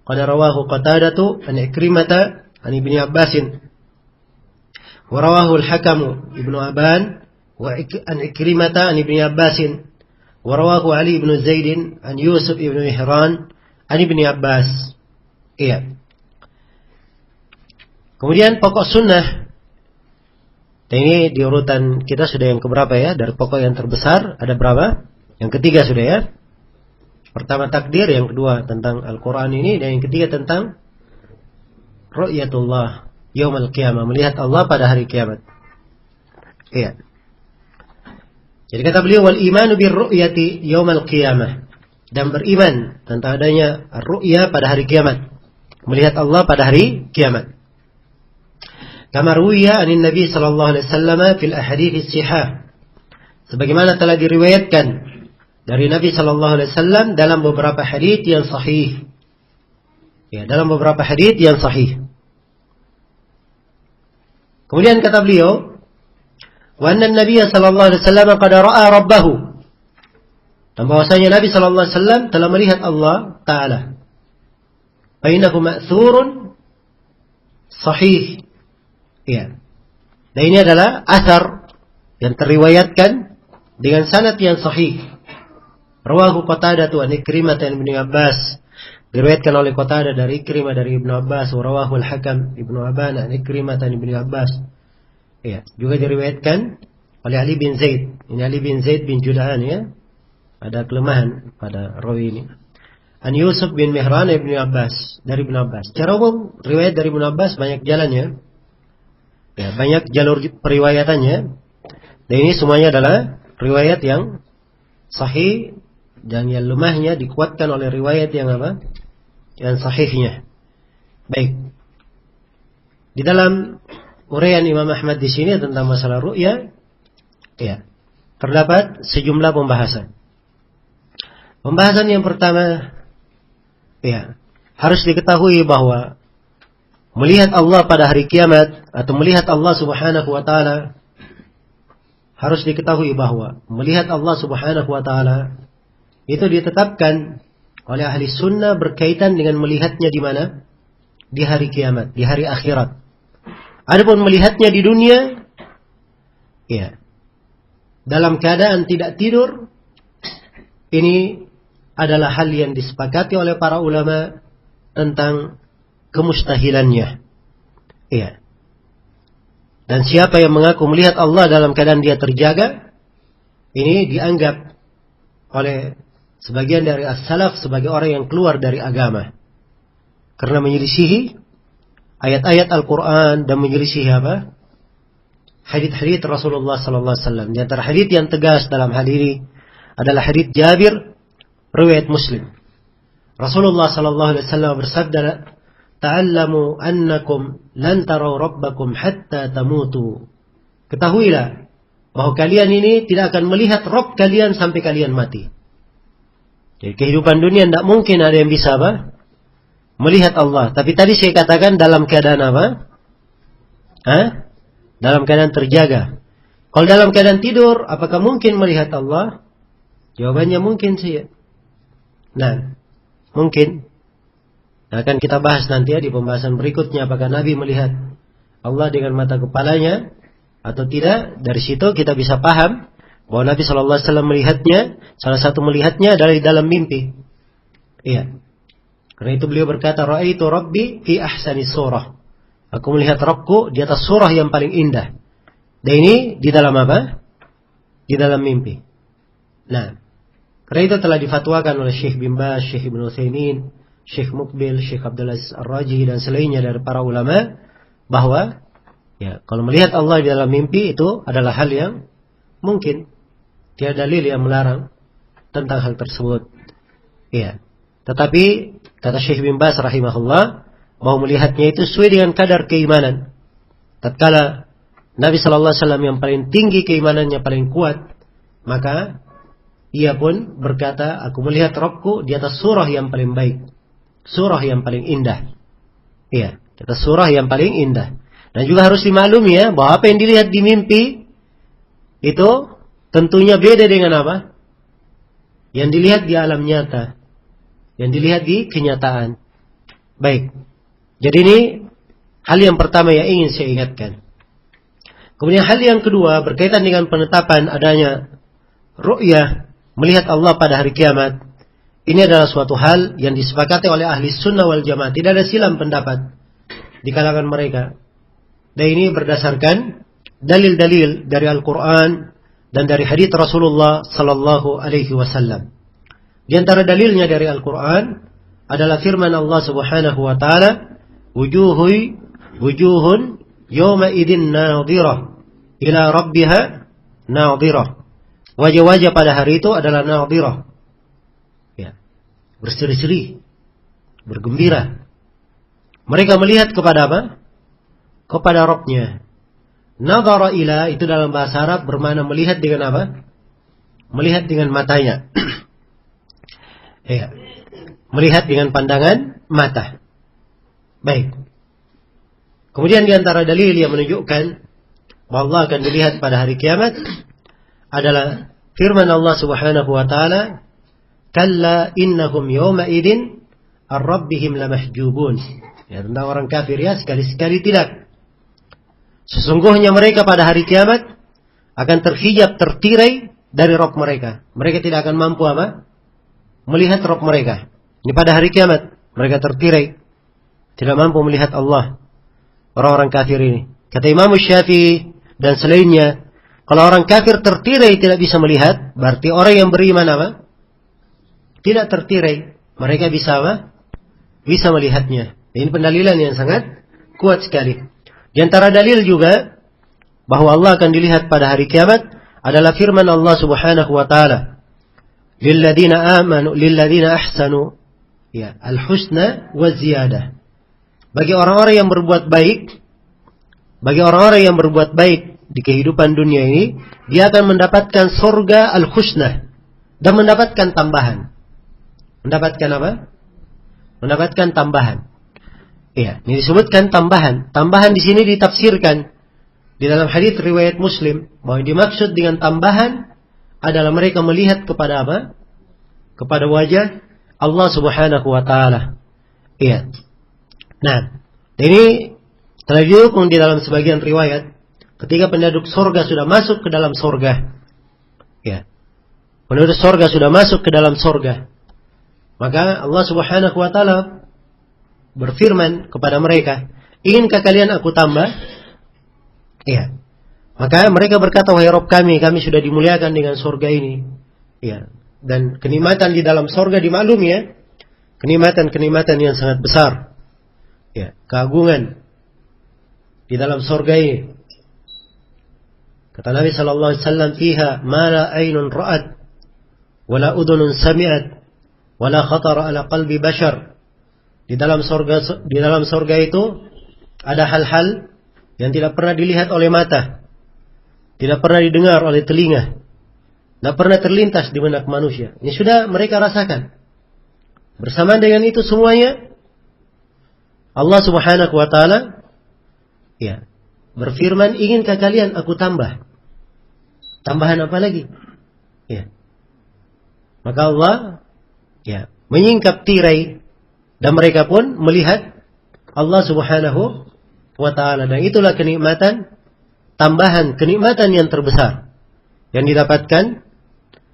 qad rawahu Qatadatu an Ikrimata an Ibnu Abbas wa rawahu al-Hakam Ibnu Aban wa an Ikrimata an Ibnu Abbas wa rawahu Ali ibn Zaid an Yusuf ibn Mihran an Ibnu Abbas. Iya. Kemudian pokok sunnah. Dan ini di urutan kita sudah yang keberapa ya? Dari pokok yang terbesar ada berapa? Yang ketiga sudah ya. Pertama takdir, yang kedua tentang Al-Quran ini, dan yang ketiga tentang ru'yatullah yaumal qiyamah, melihat Allah pada hari kiamat. Iya. Jadi kata beliau, wal imanu bir ru'yati yaumal qiyamah, dan beriman tentang adanya ru'ya pada hari kiamat, melihat Allah pada hari kiamat. Kama ruwiya anin Nabi sallallahu alaihi wasallam fil ahadits sihah, sebagaimana telah diriwayatkan dari Nabi sallallahu alaihi wasallam dalam beberapa hadits yang sahih. Ya, dalam beberapa hadits yang sahih. Kemudian kata beliau, wa anna Nabi sallallahu alaihi wasallam qad ra'a rabbahu, dan bahwasanya Nabi sallallahu alaihi wasallam telah melihat Allah taala. Fa innahu ma'thurun sahih. Ya. Dan ini adalah asar yang teriwayatkan dengan sanad yang sahih. Rawahu Qatadah an Ikrimah an Ibnu Abbas. Diriwayatkan oleh Qatadah dari Ikrimah dari Ibnu Abbas. Rawahu Al-Hakam Ibnu Aban an Ikrimah an Ibnu Abbas. Ya, juga diriwayatkan oleh Ali bin Zaid. Ini Ali bin Zaid bin Jud'an ya. Ada kelemahan pada rawi ini. An Yusuf bin Mihran Ibnu Abbas, dari Ibnu Abbas. Secara umum riwayat dari Ibnu Abbas banyak jalannya. Ya, banyak jalur periwayatannya. Dan ini semuanya adalah riwayat yang sahih, dan yang lemahnya dikuatkan oleh riwayat yang apa? Yang sahihnya. Baik. Di dalam uraian Imam Ahmad di sini tentang masalah ru'ya, ya, terdapat sejumlah pembahasan. Pembahasan yang pertama, ya, harus diketahui bahwa melihat Allah pada hari kiamat atau melihat Allah Subhanahu wa taala, harus diketahui bahwa melihat Allah Subhanahu wa taala itu ditetapkan oleh ahli sunnah berkaitan dengan melihatnya di mana? Di hari kiamat, di hari akhirat. Adapun melihatnya di dunia, ya, dalam keadaan tidak tidur, ini adalah hal yang disepakati oleh para ulama tentang kemustahilannya. Iya. Dan siapa yang mengaku melihat Allah dalam keadaan dia terjaga, ini dianggap oleh sebagian dari as-salaf sebagai orang yang keluar dari agama. Karena menyelisihi ayat-ayat Al-Quran dan menyelisihi apa? Hadits-hadits Rasulullah sallallahu alaihi wasallam. Di antara hadits yang tegas dalam hal ini adalah hadits Jabir riwayat Muslim. Rasulullah sallallahu alaihi wasallam bersabda, "Ta'allamu annakum lan taraw rabbakum hatta tamutu." Ketahuilah bahwa kalian ini tidak akan melihat Rabb kalian sampai kalian mati. Jadi kehidupan dunia tidak mungkin ada yang bisa apa? Melihat Allah. Tapi tadi saya katakan dalam keadaan apa? Dalam keadaan terjaga. Kalau dalam keadaan tidur, apakah mungkin melihat Allah? Jawabannya mungkin sih. Nah, mungkin. Nah, akan kita bahas nanti di pembahasan berikutnya. Apakah Nabi melihat Allah dengan mata kepalanya atau tidak? Dari situ kita bisa paham bahwa Nabi SAW melihatnya, salah satu melihatnya adalah di dalam mimpi. Iya. Karena itu beliau berkata, "Ra'aitu Rabbi fi ahsani surah." Aku melihat Rabbku di atas surah yang paling indah. Dan ini di dalam apa? Di dalam mimpi. Nah, karena itu telah difatwakan oleh Syekh bin Baz, Syekh Ibnu Utsaimin, Syekh Muqbil, Syekh Abdul Aziz Ar-Raji dan selainnya dari para ulama bahwa ya, kalau melihat Allah di dalam mimpi itu adalah hal yang mungkin. Tiada dalil yang melarang tentang hal tersebut. Iya. Tetapi kata Syekh bin Baz rahimahullah, mau melihatnya itu sesuai dengan kadar keimanan. Tatkala Nabi sallallahu alaihi wasallam yang paling tinggi keimanannya paling kuat, maka ia pun berkata, aku melihat Rabbku di atas surah yang paling baik, surah yang paling indah. Iya, di atas surah yang paling indah. Dan juga harus dimaklumi ya, bahwa apa yang dilihat di mimpi itu tentunya beda dengan apa? Yang dilihat di alam nyata, yang dilihat di kenyataan. Baik. Jadi ini hal yang pertama yang ingin saya ingatkan. Kemudian hal yang kedua berkaitan dengan penetapan adanya ru'yah, melihat Allah pada hari kiamat. Ini adalah suatu hal yang disepakati oleh ahli sunnah wal jamaah. Tidak ada silam pendapat di kalangan mereka. Dan ini berdasarkan dalil-dalil dari Al-Quran dan dari hadits Rasulullah sallallahu alaihi wasallam. Di antara dalilnya dari Al-Quran adalah firman Allah Subhanahu wa taala, wujuhun yawma idzin nadhirah ila rabbiha nadhirah. Wajah-wajah pada hari itu adalah nadhirah. Ya, berseri-seri, bergembira. Mereka melihat kepada apa? Kepada Rabb-nya. Nadhara ila itu dalam bahasa Arab bermakna melihat dengan apa? Melihat dengan matanya. Ya. Melihat dengan pandangan mata. Baik. Kemudian di antara dalil yang menunjukkan bahwa Allah akan dilihat pada hari kiamat adalah firman Allah Subhanahu wa taala, "Kalla innahum yawma idzin ar-rabbihim lamahjubun." Ya, tentang orang kafir ya, sekali-sekali tidak. Sesungguhnya mereka pada hari kiamat akan terhijab, tertirai dari Rabb mereka. Mereka tidak akan mampu apa? Melihat Rabb mereka. Ini pada hari kiamat mereka tertirai, tidak mampu melihat Allah. Orang-orang kafir ini. Kata Imam Syafi'i dan selainnya, kalau orang kafir tertirai tidak bisa melihat, berarti orang yang beriman apa? Tidak tertirai. Mereka bisa apa? Bisa melihatnya. Ini pendalilan yang sangat kuat sekali. Di antara dalil juga bahwa Allah akan dilihat pada hari kiamat adalah firman Allah Subhanahu wa taala, lilladzina amanu lilladzina ahsanu ya al-husna wa ziyadah. Bagi orang-orang yang berbuat baik, bagi orang-orang yang berbuat baik di kehidupan dunia ini, dia akan mendapatkan surga al-husna dan mendapatkan tambahan. Mendapatkan apa? Mendapatkan tambahan. Iya, ini disebutkan tambahan. Tambahan di sini ditafsirkan di dalam hadits riwayat Muslim bahwa dimaksud dengan tambahan adalah mereka melihat kepada apa? Kepada wajah Allah Subhanahu wa taala. Iya. Nah, ini telah didukung di dalam sebagian riwayat ketika penduduk surga sudah masuk ke dalam surga. Ya. penduduk surga sudah masuk ke dalam surga, maka Allah Subhanahu wa taala berfirman kepada mereka, "Inginkah kalian aku tambah?" Iya. Maka mereka berkata, "Wahai Rabb kami sudah dimuliakan dengan surga ini." Iya. Dan kenikmatan di dalam surga dimaklumi ya. Kenikmatan yang sangat besar. Ya, keagungan di dalam surga ini. Kata Nabi sallallahu alaihi wasallam, "Fiha ma la aynun ra'at wa la udhunun sami'at wa la khatara ala qalbi bashar." Di dalam surga itu ada hal-hal yang tidak pernah dilihat oleh mata, tidak pernah didengar oleh telinga, tidak pernah terlintas di benak manusia. Ini sudah mereka rasakan. Bersamaan dengan itu semuanya, Allah Subhanahu wa taala ya berfirman, "Inginkah kalian aku tambah?" Tambahan apa lagi? Ya. Maka Allah ya menyingkap tirai dan mereka pun melihat Allah Subhanahu wa taala, dan itulah kenikmatan tambahan, kenikmatan yang terbesar yang didapatkan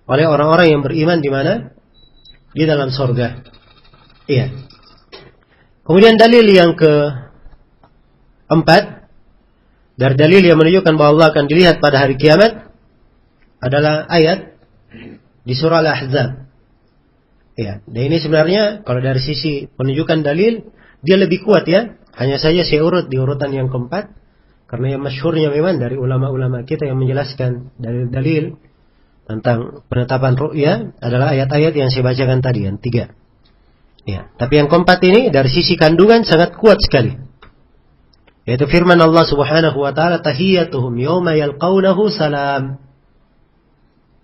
oleh orang-orang yang beriman di mana? Di dalam surga. Iya. Kemudian dalil yang keempat dari dalil yang menunjukkan bahwa Allah akan dilihat pada hari kiamat adalah ayat di surah Al-Ahzab. Ya, dan ini sebenarnya kalau dari sisi penunjukan dalil dia lebih kuat ya. Hanya saja saya urut di urutan yang keempat karena yang masyhurnya memang dari ulama-ulama kita yang menjelaskan dalil-dalil tentang penetapan ru'ya adalah ayat-ayat yang saya bacakan tadi yang 3. Ya, tapi yang keempat ini dari sisi kandungan sangat kuat sekali. Yaitu firman Allah Subhanahu wa taala, "Tahiyyatuhum yawma yalqawnahu salam."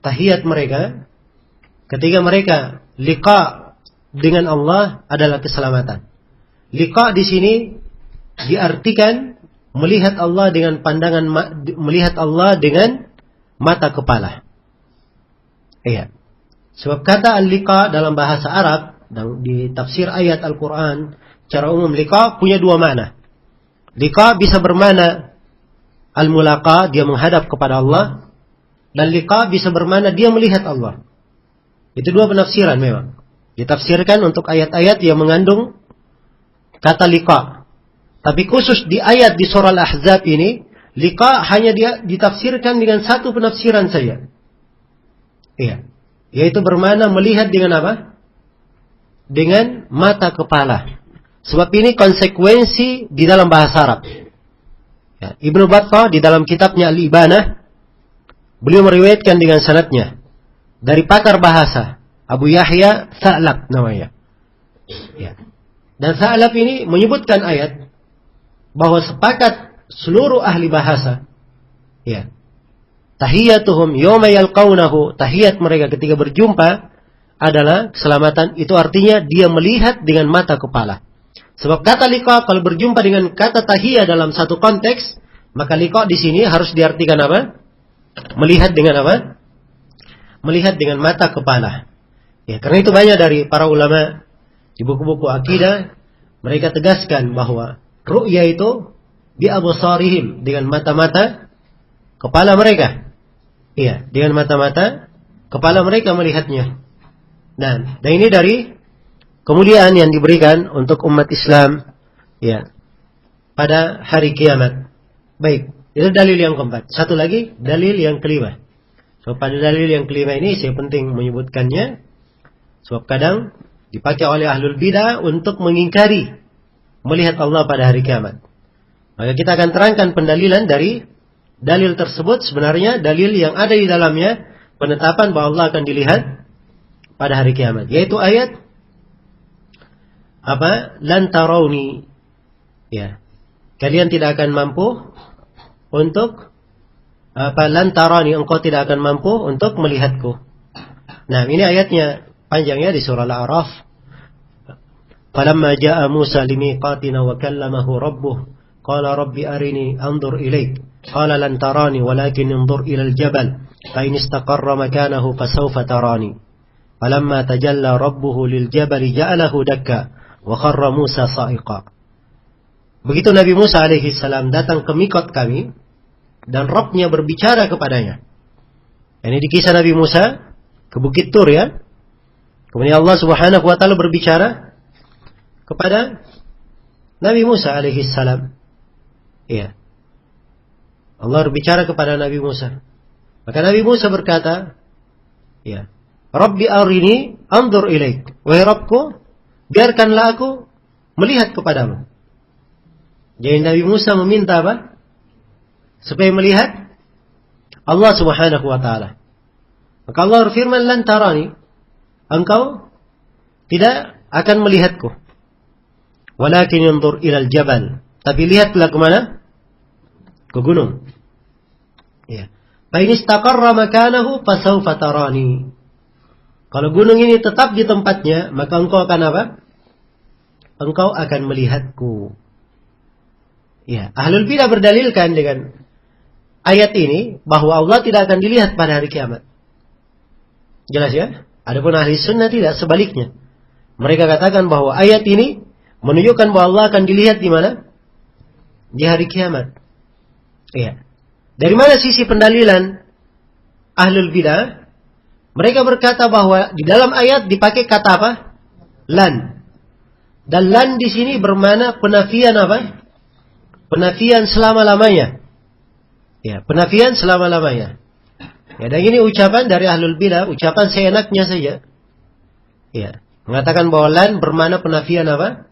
Tahiyat mereka ketika mereka liqa dengan Allah adalah keselamatan. Liqa di sini diartikan melihat Allah dengan melihat Allah dengan mata kepala. Iya. Sebab kata al-liqa dalam bahasa Arab dan di tafsir ayat Al-Quran secara umum, liqa punya dua makna. Liqa bisa bermakna al-mulaqa, dia menghadap kepada Allah, dan liqa bisa bermakna dia melihat Allah. Itu dua penafsiran memang ditafsirkan untuk ayat-ayat yang mengandung kata liqa. Tapi khusus di ayat di surah Al-Ahzab ini, liqa hanya dia ditafsirkan dengan satu penafsiran saja. Iya, yaitu bermakna melihat dengan apa? Dengan mata kepala. Sebab ini konsekuensi di dalam bahasa Arab. Ya, Ibnu Battah di dalam kitabnya Al-Ibanah, beliau meriwayatkan dengan sanadnya dari pakar bahasa Abu Yahya Sa'lab namanya. Ya. Dan Sa'lab ini menyebutkan ayat bahwa sepakat seluruh ahli bahasa, ya, tahiyyatuhum yawma yalqawnahu, tahiyat mereka ketika berjumpa adalah keselamatan. Itu artinya dia melihat dengan mata kepala. Sebab kata liqa kalau berjumpa dengan kata tahiyyah dalam satu konteks, maka liqa di sini harus diartikan apa? Melihat dengan apa? Melihat dengan mata kepala. Ya, karena itu banyak dari para ulama di buku-buku akidah mereka tegaskan bahwa ru'ya itu bi absarihim, dengan mata-mata kepala mereka. Iya, dengan mata-mata kepala mereka melihatnya. Dan ini dari kemuliaan yang diberikan untuk umat Islam ya pada hari kiamat. Baik, itu dalil yang keempat. Satu lagi dalil yang kelima. So pada dalil yang kelima ini saya penting menyebutkannya sebab kadang dipakai oleh ahlul bidah untuk mengingkari melihat Allah pada hari kiamat. Maka kita akan terangkan pendalilan dari dalil tersebut. Sebenarnya dalil yang ada di dalamnya penetapan bahwa Allah akan dilihat pada hari kiamat, yaitu ayat apa? Lan tarawni. Ya. Kalian tidak akan mampu untuk apa? Lan tarani, engkau tidak akan mampu untuk melihatku. Nah, ini ayatnya panjangnya di surah Al-A'raf. Falamma jaa Musa limiqatina wa kallamahu rabbuh qala rabbi arini anzur ilaik qala lan tarani walakin anzur ila al-jabal fa in istaqarra makanahu fasawfa tarani. Falamma tajalla rabbuhu lil jabali ja'alahu dakka wa kharra Musa sa'iqa. Begitu Nabi Musa alaihi salam datang ke mikot kami dan Rabb-Nya berbicara kepadanya. Ini di kisah Nabi Musa ke Bukit Tur ya. Kemudian Allah Subhanahu wa taala berbicara kepada Nabi Musa alaihi salam. Iya. Allah berbicara kepada Nabi Musa. Maka Nabi Musa berkata, ya, Rabbi arini anzur ilaik. Wahai Rabbku, biarkanlah aku melihat kepadamu. Jadi Nabi Musa meminta apa? Supaya melihat Allah Subhanahu wa taala. Maka Allah berfirman, lan tarani. Engkau tidak akan melihatku. Walakin yanzur ilal jabal. Tapi lihatlah kemana? Ke gunung. Ya. Fa in istaqarra makanahu fasawfa tarani. Kalau gunung ini tetap di tempatnya, maka engkau akan apa? Engkau akan melihatku. Ya, Ahlul Bidah berdalilkan dengan ayat ini bahwa Allah tidak akan dilihat pada hari kiamat. Jelas ya? Adapun ahli sunnah tidak, sebaliknya. Mereka katakan bahwa ayat ini menunjukkan bahwa Allah akan dilihat di mana? Di hari kiamat. Iya. Dari mana sisi pendalilan Ahlul Bidah? Mereka berkata bahwa di dalam ayat dipakai kata apa? Lan. Dan lan di sini bermakna penafian apa? Penafian selama-lamanya. Ya, penafian selama-lamanya. Ya, dan ini ucapan dari Ahlul Bidah, ucapan seenaknya saja. Ya, mengatakan bahwa lan bermakna penafian apa?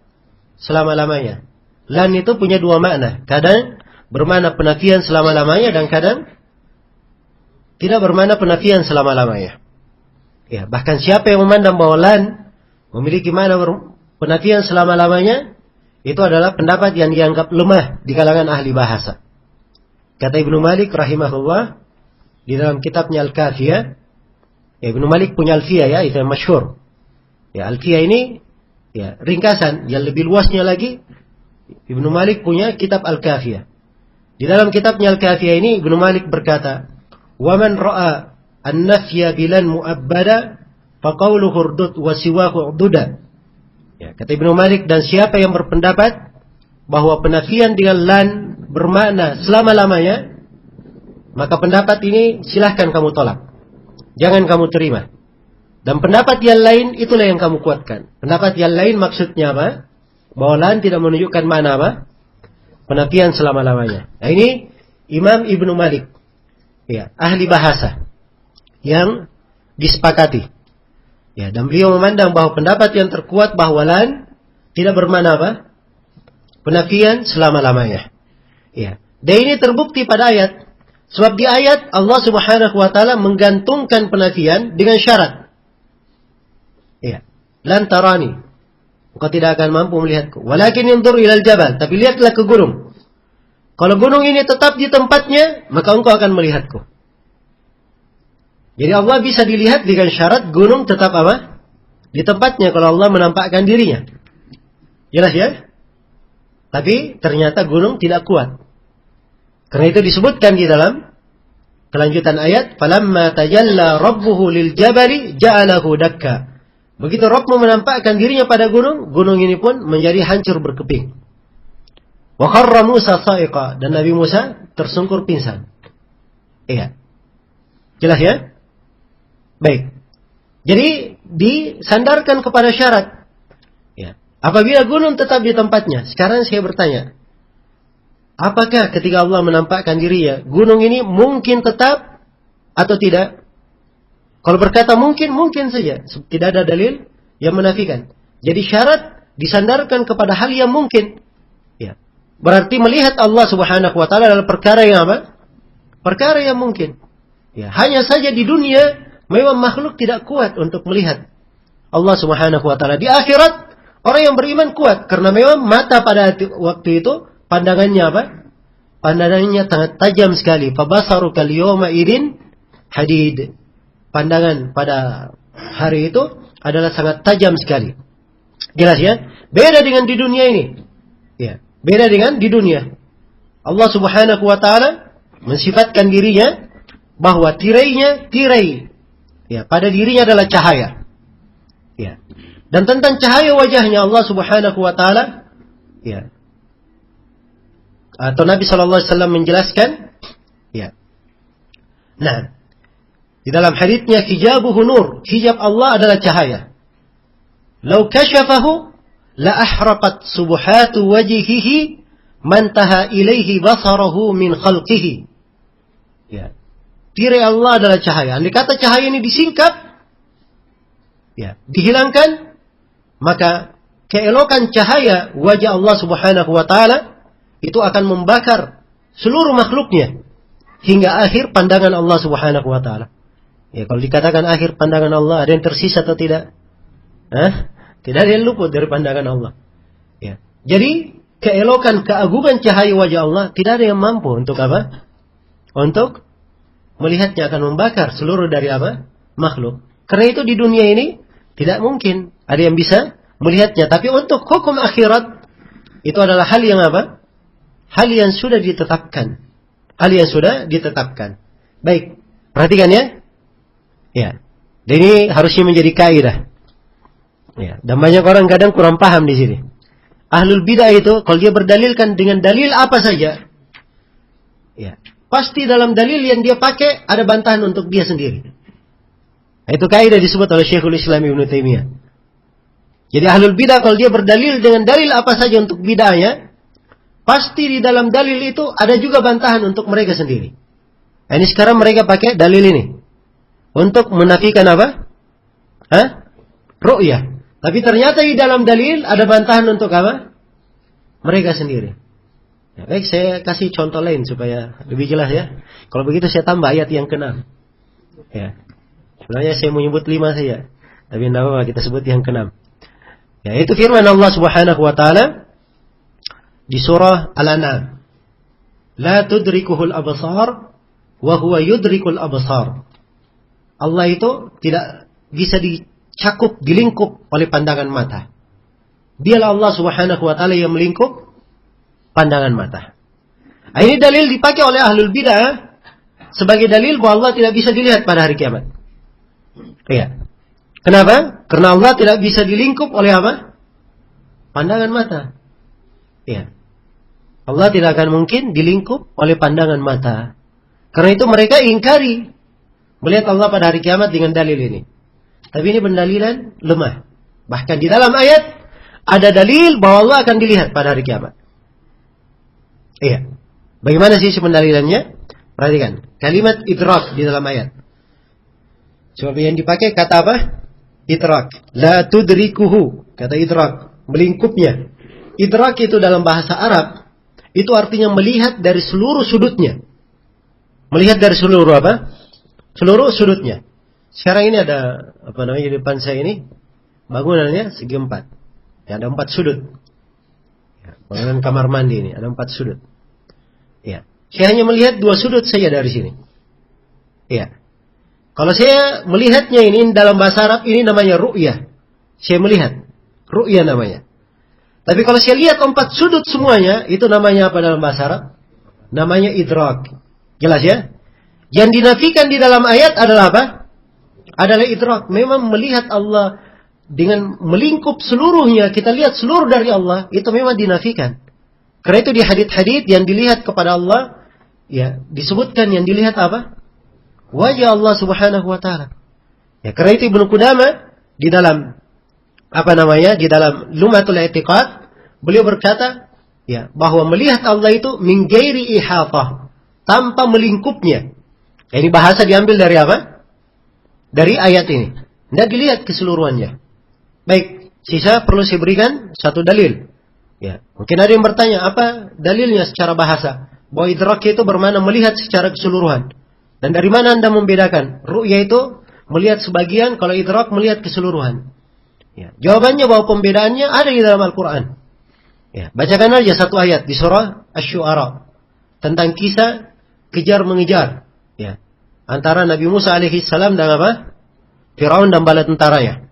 Selama-lamanya. Lan itu punya dua makna. Kadang bermakna penafian selama-lamanya dan kadang tidak bermakna penafian selama-lamanya. Ya, bahkan siapa yang memandang bahwa lan memiliki makna penafian selama-lamanya, itu adalah pendapat yang dianggap lemah di kalangan ahli bahasa. Kata Ibnu Malik rahimahullah di dalam kitabnya Al-Kafiyah, Ibnu Malik punya Alfiyah ya, itu yang masyhur. Ya, Alfiyah ini ya ringkasan, yang lebih luasnya lagi Ibnu Malik punya kitab Al-Kafiyah. Di dalam kitabnya Al-Kafiyah ini Ibnu Malik berkata, "Wa man ra'a an-nafya bilan mu'abbada fa qawluhu urdud wa siwahu ududa." Ya, kata Ibnu Malik, dan siapa yang berpendapat bahwa penafian dengan lan bermakna selama-lamanya, maka pendapat ini silahkan kamu tolak. Jangan kamu terima. Dan pendapat yang lain itulah yang kamu kuatkan. Pendapat yang lain maksudnya apa? Bahwa lan tidak menunjukkan makna apa? Penafian selama-lamanya. Nah, ini Imam Ibnu Malik. Ya, ahli bahasa yang disepakati. Ya, dan beliau memandang bahwa pendapat yang terkuat bahwa lan tidak bermakna apa? Penafian selama-lamanya. Ya. Dan ini terbukti pada ayat. Sebab di ayat Allah Subhanahu wa taala menggantungkan penafian dengan syarat. Ya. Lan tarani. Engkau tidak akan mampu melihatku. Walakin yanzur ilal jabal. Tapi lihatlah ke gunung. Kalau gunung ini tetap di tempatnya, maka engkau akan melihatku. Jadi Allah bisa dilihat dengan syarat gunung tetap apa? Di tempatnya kalau Allah menampakkan dirinya. Jelas ya? Tapi ternyata gunung tidak kuat. Karena itu disebutkan di dalam kelanjutan ayat, "Falamma tajalla rabbuhu lil jabali ja'alahu dakka." Begitu Rabbmu menampakkan dirinya pada gunung, gunung ini pun menjadi hancur berkeping. Wa kharra Musa sa'iqa, dan Nabi Musa tersungkur pingsan. Iya. Jelas ya? Baik. Jadi disandarkan kepada syarat. Ya. Apabila gunung tetap di tempatnya, sekarang saya bertanya, apakah ketika Allah menampakkan dirinya, gunung ini mungkin tetap atau tidak? Kalau berkata mungkin, mungkin saja. Tidak ada dalil yang menafikan. Jadi syarat disandarkan kepada hal yang mungkin. Ya. Berarti melihat Allah Subhanahu wa taala adalah perkara yang apa? Perkara yang mungkin. Ya, hanya saja di dunia memang makhluk tidak kuat untuk melihat Allah Subhanahu wa taala. Di akhirat orang yang beriman kuat karena memang mata pada waktu itu pandangannya apa? Pandangannya sangat tajam sekali. Fabasaruka al-yawma idin hadid. Pandangan pada hari itu adalah sangat tajam sekali. Jelas ya? Beda dengan di dunia ini. Ya, beda dengan di dunia. Allah Subhanahu wa taala mensifatkan dirinya bahwa tirainya tirai. Ya, pada dirinya adalah cahaya. Ya. Dan tentang cahaya wajahnya Allah Subhanahu wa taala, ya. Atau Nabi sallallahu alaihi wasallam menjelaskan, ya. Nah, Di dalam haditsnya hijabuhu nur, hijab Allah adalah cahaya. Lau kasyafahu la ahraqat subuhatu wajhihi mantaha ilaihi basarahu min khalqihi. Ya. Tirai Allah adalah cahaya. Andai kata cahaya ini disingkap, ya, dihilangkan, maka keelokan cahaya wajah Allah Subhanahu wa taala itu akan membakar seluruh makhluknya hingga akhir pandangan Allah Subhanahu wa taala. Ya, kalau dikatakan akhir pandangan Allah, ada yang tersisa atau tidak? Tidak ada yang luput dari pandangan Allah. Ya. Jadi keelokan, keagungan cahaya wajah Allah tidak ada yang mampu untuk apa? Untuk melihatnya, akan membakar seluruh dari apa? Makhluk. Karena itu di dunia ini tidak mungkin ada yang bisa melihatnya. Tapi untuk hukum akhirat itu adalah hal yang apa? Hal yang sudah ditetapkan. Hal yang sudah ditetapkan. Baik, perhatikan ya. Ya. Dan ini harusnya menjadi kaidah. Ya, dan banyak orang kadang kurang paham di sini. Ahlul bidah itu kalau dia berdalilkan dengan dalil apa saja, ya, pasti dalam dalil yang dia pakai ada bantahan untuk dia sendiri. Nah, itu kaidah disebut oleh Syekhul Islam Ibnu Taimiyah. Jadi ahlul bidah kalau dia berdalil dengan dalil apa saja untuk bid'ahnya, pasti di dalam dalil itu ada juga bantahan untuk mereka sendiri. Nah, ini sekarang mereka pakai dalil ini untuk menafikan apa? Ru'yah. Tapi ternyata di dalam dalil ada bantahan untuk apa? Mereka sendiri. Ya, baik, saya kasih contoh lain supaya lebih jelas ya. Kalau begitu saya tambah ayat yang ke-6. Ya. Sebenarnya saya mau nyebut 5 saja. Tapi tidak apa-apa, kita sebut yang ke-6. Ya, itu firman Allah Subhanahu wa taala di surah Al-An'am. La tudrikuhul absar wa huwa yudrikul absar. Allah itu tidak bisa dicakup, dilingkup oleh pandangan mata. Dialah Allah Subhanahu wa taala yang melingkup pandangan mata. Nah, ini dalil dipakai oleh ahlul bidah sebagai dalil bahwa Allah tidak bisa dilihat pada hari kiamat. Iya. Kenapa? Karena Allah tidak bisa dilingkup oleh apa? Pandangan mata. Iya. Allah tidak akan mungkin dilingkup oleh pandangan mata. Karena itu mereka ingkari melihat Allah pada hari kiamat dengan dalil ini. Tapi ini pendalilan lemah. Bahkan di dalam ayat ada dalil bahwa Allah akan dilihat pada hari kiamat. Iya. Bagaimana sih pendalilannya? Perhatikan. Kalimat idrak di dalam ayat. Sebab yang dipakai kata apa? Idrak. La tudrikuhu. Kata idrak. Melingkupnya. Idrak itu dalam bahasa Arab. Itu artinya melihat dari seluruh sudutnya. Melihat dari seluruh apa? Seluruh sudutnya. Sekarang ini ada apa namanya di depan saya ini bangunannya segi 4. Ya, ada 4 sudut. Ya, bangunan kamar mandi ini ada 4 sudut. Ya, saya hanya melihat 2 sudut saja dari sini. Ya, kalau saya melihatnya ini dalam bahasa Arab ini namanya ru'yah. Saya melihat ru'yah namanya. Tapi kalau saya lihat 4 sudut semuanya itu namanya apa dalam bahasa Arab? Namanya idrak. Jelas ya? Yang dinafikan di dalam ayat adalah apa? Adalah idrak. Memang melihat Allah dengan melingkup seluruhnya, kita lihat seluruh dari Allah, itu memang dinafikan. Karena itu di hadits-hadits yang dilihat kepada Allah, ya, disebutkan yang dilihat apa? Wajah Allah Subhanahu wa taala. Ya, karena itu Ibnu Qudamah di dalam apa namanya? Di dalam Lumatul I'tiqad, beliau berkata, ya, bahwa melihat Allah itu min ghairi ihatah, tanpa melingkupnya. Ini bahasa diambil dari apa? Dari ayat ini. Tidak dilihat keseluruhannya. Baik, sisa perlu saya berikan satu dalil. Ya, mungkin ada yang bertanya, apa dalilnya secara bahasa? Bahwa idrak itu bermakna melihat secara keseluruhan. Dan dari mana Anda membedakan? Ru'ya itu melihat sebagian, kalau idrak melihat keseluruhan. Ya, jawabannya bahwa pembedaannya ada di dalam Al-Quran. Ya, bacakan aja satu ayat di surah Asy-Syu'ara tentang kisah kejar mengejar. Ya, antara Nabi Musa alaihi salam dan apa? Firaun dan bala tentaranya.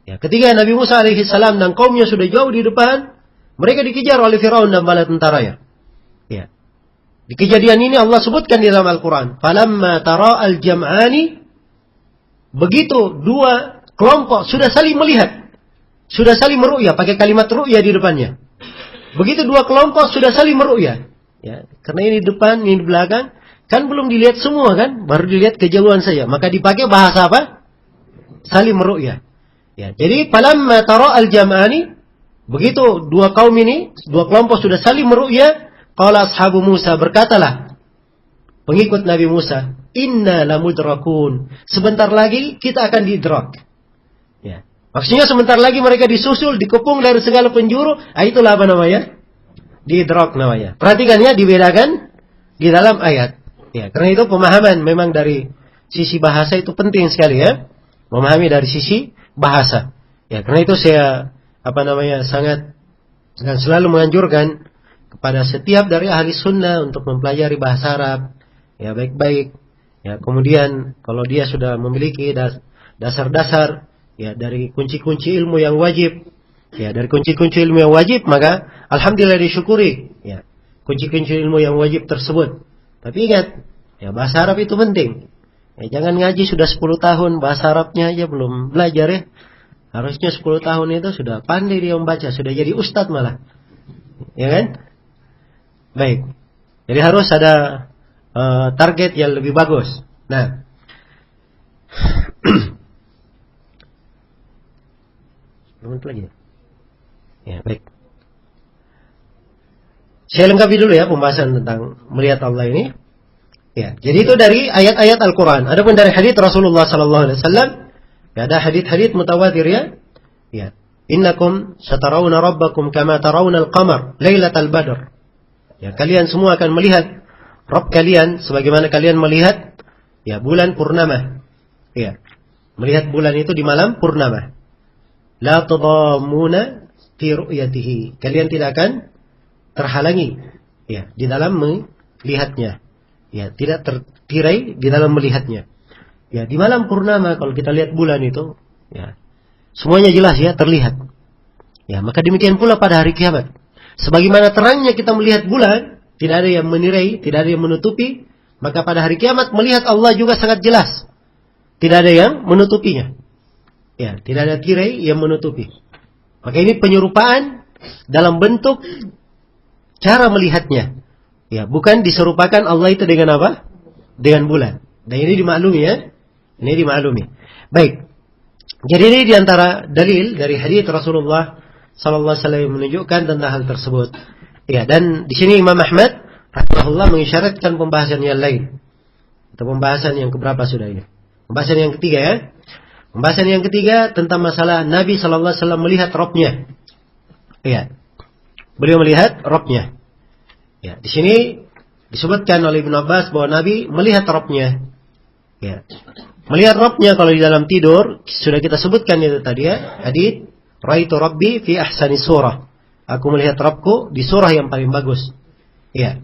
Ya, ketika Nabi Musa alaihi salam dan kaumnya sudah jauh di depan, mereka dikejar oleh Firaun dan bala tentaranya. Ya. Di kejadian ini Allah sebutkan di dalam Al-Quran. Falamma tara al-jam'ani, begitu 2 kelompok sudah saling melihat, sudah saling meru'yah, pakai kalimat ru'yah di depannya. Begitu 2 kelompok sudah saling meru'yah. Ya, karena ini di depan, ini di belakang. Kan belum dilihat semua kan, baru dilihat kejauhan saja. Maka dipakai bahasa apa? Salim ru'yah. Ya, jadi falamma tara al-jam'ani, begitu dua kaum ini, dua kelompok sudah saling meru'ya, qala ashabu Musa, berkatalah pengikut Nabi Musa, inna lamudrakun, sebentar lagi kita akan diidrak. Ya. Maksudnya sebentar lagi mereka disusul, dikepung dari segala penjuru, itulah apa namanya? Diidrak namanya. Perhatikan ya, dibedakan di dalam ayat. Ya, karena itu pemahaman memang dari sisi bahasa itu penting sekali ya. Memahami dari sisi bahasa. Ya, karena itu saya sangat dan selalu menganjurkan kepada setiap dari ahli sunnah untuk mempelajari bahasa Arab ya baik-baik ya, kemudian kalau dia sudah memiliki dasar-dasar ya dari kunci-kunci ilmu yang wajib ya, dari kunci-kunci ilmu yang wajib, maka alhamdulillah disyukuri ya kunci-kunci ilmu yang wajib tersebut. Tapi ingat ya, bahasa Arab itu penting ya, jangan ngaji sudah 10 tahun bahasa Arabnya aja belum belajar ya. Harusnya 10 tahun itu sudah pandai dia membaca, sudah jadi ustadz malah. Ya kan? Baik. Jadi harus ada target yang lebih bagus. Nah. Menit lagi. Ya, baik. Saya lengkapi dulu ya pembahasan tentang melihat Allah ini. Ya, jadi itu dari ayat-ayat Al-Qur'an. Adapun dari hadits Rasulullah sallallahu alaihi wasallam, ya, ada hadits mutawatir ya. Ya. Innakum satarawna rabbakum kama tarawna al-qamar lailatal badr. Ya, kalian semua akan melihat Rabb kalian sebagaimana kalian melihat ya bulan purnama. Ya. Melihat bulan itu di malam purnama. La tadamuna fi ru'yatihi. Kalian tidak akan terhalangi ya di dalam melihatnya. Ya, tidak tertirai di dalam melihatnya. Ya, di malam purnama kalau kita lihat bulan itu, ya, semuanya jelas ya, terlihat. Ya, maka demikian pula pada hari kiamat. Sebagaimana terangnya kita melihat bulan, tidak ada yang menirai, tidak ada yang menutupi, maka pada hari kiamat melihat Allah juga sangat jelas. Tidak ada yang menutupinya. Ya, tidak ada tirai yang menutupi. Maka ini penyerupaan dalam bentuk cara melihatnya. Ya, bukan diserupakan Allah itu dengan apa? Dengan bulan. Dan ini dimaklumi ya. Ini dimaklumi. Baik. Jadi ini diantara dalil dari hadits Rasulullah sallallahu alaihi wasallam menunjukkan tentang hal tersebut. Ya, dan di sini Imam Ahmad rahimahullah mengisyaratkan pembahasan yang lain. Atau pembahasan yang keberapa sudah ini? Pembahasan yang ketiga ya. Pembahasan yang ketiga tentang masalah Nabi sallallahu alaihi wasallam melihat Rabbnya. Ya. Beliau melihat Rabbnya. Ya, di sini disebutkan oleh Ibnu Abbas bahwa Nabi melihat Rabbnya. Ya. Melihat Rabbnya kalau di dalam tidur, sudah kita sebutkan itu tadi ya, hadits Raitu Rabbi fi ahsani surah. Aku melihat Rabbku di surah yang paling bagus. Ya.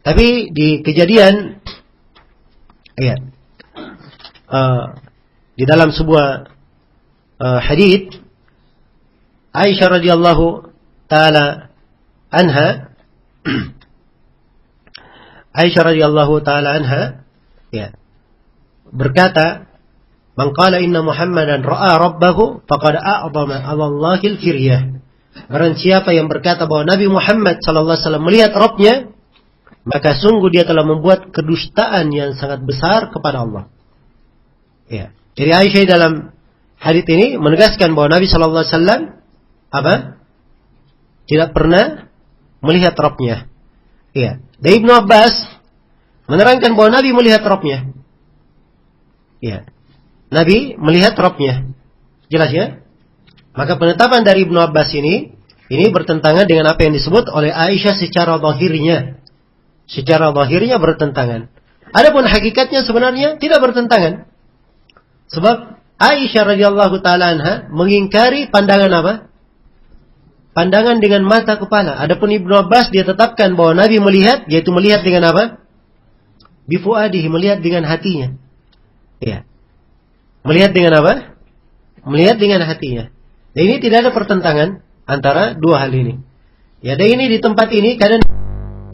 Tapi di kejadian ya. Di dalam sebuah hadits Aisyah radhiyallahu taala anha Aisyah radhiyallahu taala anha ya berkata, "Man qala inna Muhammadan ra'a rabbahu faqad a'zama 'ala Allahil firyah." Barang siapa yang berkata bahwa Nabi Muhammad sallallahu alaihi wasallam melihat Rabbnya, maka sungguh dia telah membuat kedustaan yang sangat besar kepada Allah. Ya. Jadi Aisyah dalam hadits ini menegaskan bahwa Nabi sallallahu alaihi wasallam apa? Tidak pernah melihat Rabbnya. Ya. Dan Ibnu Abbas menerangkan bahwa Nabi melihat Rabbnya. Ya. Nabi melihat Rabbnya. Jelas ya? Maka penetapan dari Ibnu Abbas ini bertentangan dengan apa yang disebut oleh Aisyah secara zahirnya. Secara zahirnya bertentangan. Adapun hakikatnya sebenarnya tidak bertentangan. Sebab Aisyah radhiyallahu taala anha mengingkari pandangan apa? Pandangan dengan mata kepala. Adapun Ibnu Abbas dia tetapkan bahwa Nabi melihat, yaitu melihat dengan apa? Bifuadihi, melihat dengan hatinya. Ya. Melihat dengan apa? Melihat dengan hatinya. Dan ini tidak ada pertentangan antara dua hal ini. Ya, dan ini di tempat ini kadang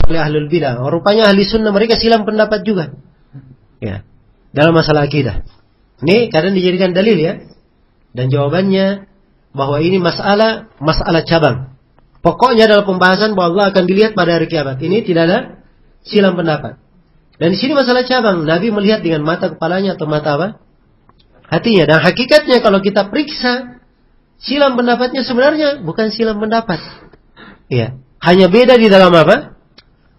oleh ahlul bidah. Rupanya ahli sunnah mereka silam pendapat juga. Ya. Dalam masalah akidah. Ini kadang dijadikan dalil ya. Dan jawabannya bahwa ini masalah cabang. Pokoknya dalam pembahasan bahwa Allah akan dilihat pada hari kiamat. Ini tidak ada silam pendapat. Dan di sini masalah cabang. Nabi melihat dengan mata kepalanya atau mata apa? Hatinya. Dan hakikatnya kalau kita periksa, silam pendapatnya sebenarnya bukan silam pendapat. Ya. Hanya beda di dalam apa?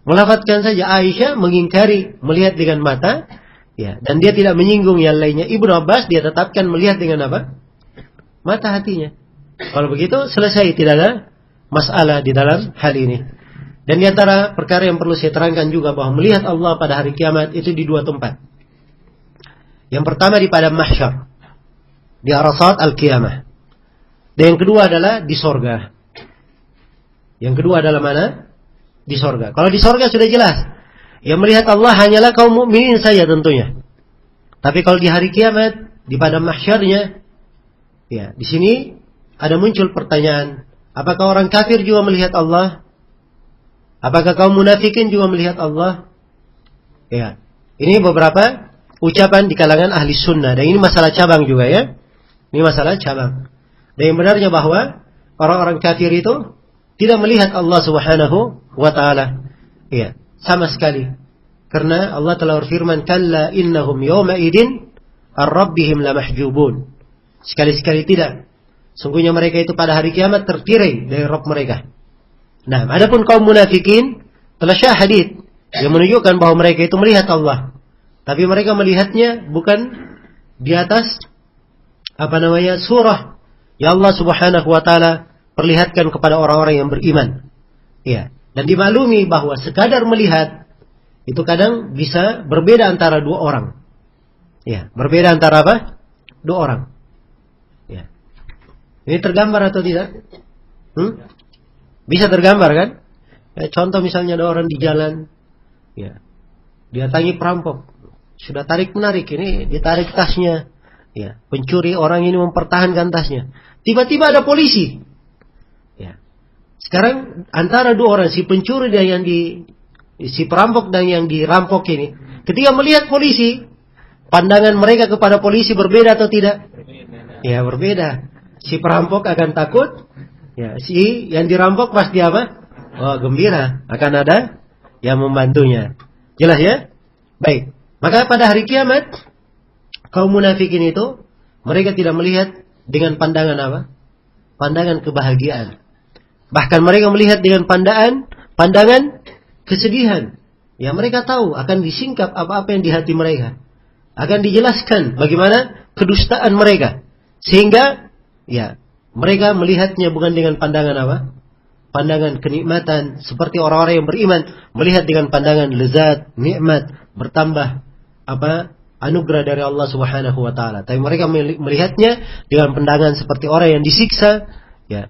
Melafadzkan saja. Aisyah mengingkari melihat dengan mata. Ya. Dan dia tidak menyinggung yang lainnya. Ibnu Abbas dia tetapkan melihat dengan apa? Mata hatinya. Kalau begitu selesai. Tidak ada masalah di dalam hal ini. Dan di antara perkara yang perlu saya terangkan juga bahwa melihat Allah pada hari kiamat itu di dua tempat. Yang pertama di padang mahsyar, di Arasat al-Qiyamah. Dan yang kedua adalah di sorga. Yang kedua adalah mana? Di sorga. Kalau di sorga sudah jelas. Yang melihat Allah hanyalah kaum mukminin saja tentunya. Tapi kalau di hari kiamat, di padang mahsyarnya, ya di sini ada muncul pertanyaan, apakah orang kafir juga melihat Allah? Apakah kaum munafikin juga melihat Allah? Ya. Ini beberapa ucapan di kalangan ahli sunnah. Dan ini masalah cabang juga ya. Ini masalah cabang. Dan yang benarnya bahwa orang-orang kafir itu tidak melihat Allah subhanahu wa ta'ala. Ya. Sama sekali. Karena Allah telah berfirman, Kalla innahum yawma idin ar-rabbihim lamahjubun. Sekali-sekali tidak. Sungguhnya mereka itu pada hari kiamat tertirai dari Rabb mereka. Nah, adapun kaum munafikin telah syahid yang menunjukkan bahwa mereka itu melihat Allah. Tapi mereka melihatnya bukan di atas surah yang Allah Subhanahu wa taala perlihatkan kepada orang-orang yang beriman. Ya, dan dimaklumi bahwa sekadar melihat itu kadang bisa berbeda antara dua orang. Ya, berbeda antara apa? Dua orang. Ya. Ini tergambar atau tidak? Bisa tergambar kan? Ya, contoh misalnya ada orang di jalan, ya, didatangi perampok, sudah tarik menarik, ini ditarik tasnya, ya, pencuri orang ini mempertahankan tasnya, tiba-tiba ada polisi, ya. Sekarang antara dua orang, si pencuri dan si perampok dan yang dirampok ini, ketika melihat polisi, pandangan mereka kepada polisi berbeda atau tidak? Ya berbeda. Si perampok akan takut. Ya, si yang dirampok pasti apa? Oh, gembira. Akan ada yang membantunya. Jelas ya? Baik. Maka pada hari kiamat, kaum munafikin itu, mereka tidak melihat dengan pandangan apa? Pandangan kebahagiaan. Bahkan mereka melihat dengan pandangan kesedihan. Ya, mereka tahu akan disingkap apa-apa yang di hati mereka. Akan dijelaskan bagaimana kedustaan mereka. Sehingga, ya, mereka melihatnya bukan dengan pandangan apa? Pandangan kenikmatan. Seperti orang-orang yang beriman. Melihat dengan pandangan lezat, nikmat, bertambah anugerah dari Allah subhanahu wa ta'ala. Tapi mereka melihatnya dengan pandangan seperti orang yang disiksa. Ya,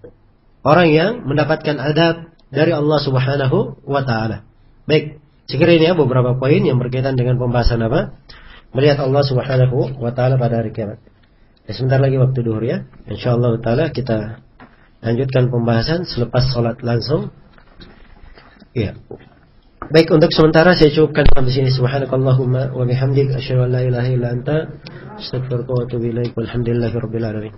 orang yang mendapatkan adab dari Allah subhanahu wa ta'ala. Baik. Sekiranya beberapa poin yang berkaitan dengan pembahasan apa? Melihat Allah subhanahu wa ta'ala pada hari kiamat. Ya, sebentar lagi waktu duhur ya. InsyaAllah ta'ala kita lanjutkan pembahasan selepas sholat langsung. Ya. Baik, untuk sementara saya cukupkan sampai sini. Subhanakallahumma wa bihamdik asyhadu an la ilaha illa anta astaghfiruka wa atubu ilaik. Walhamdulillahirabbil alamin.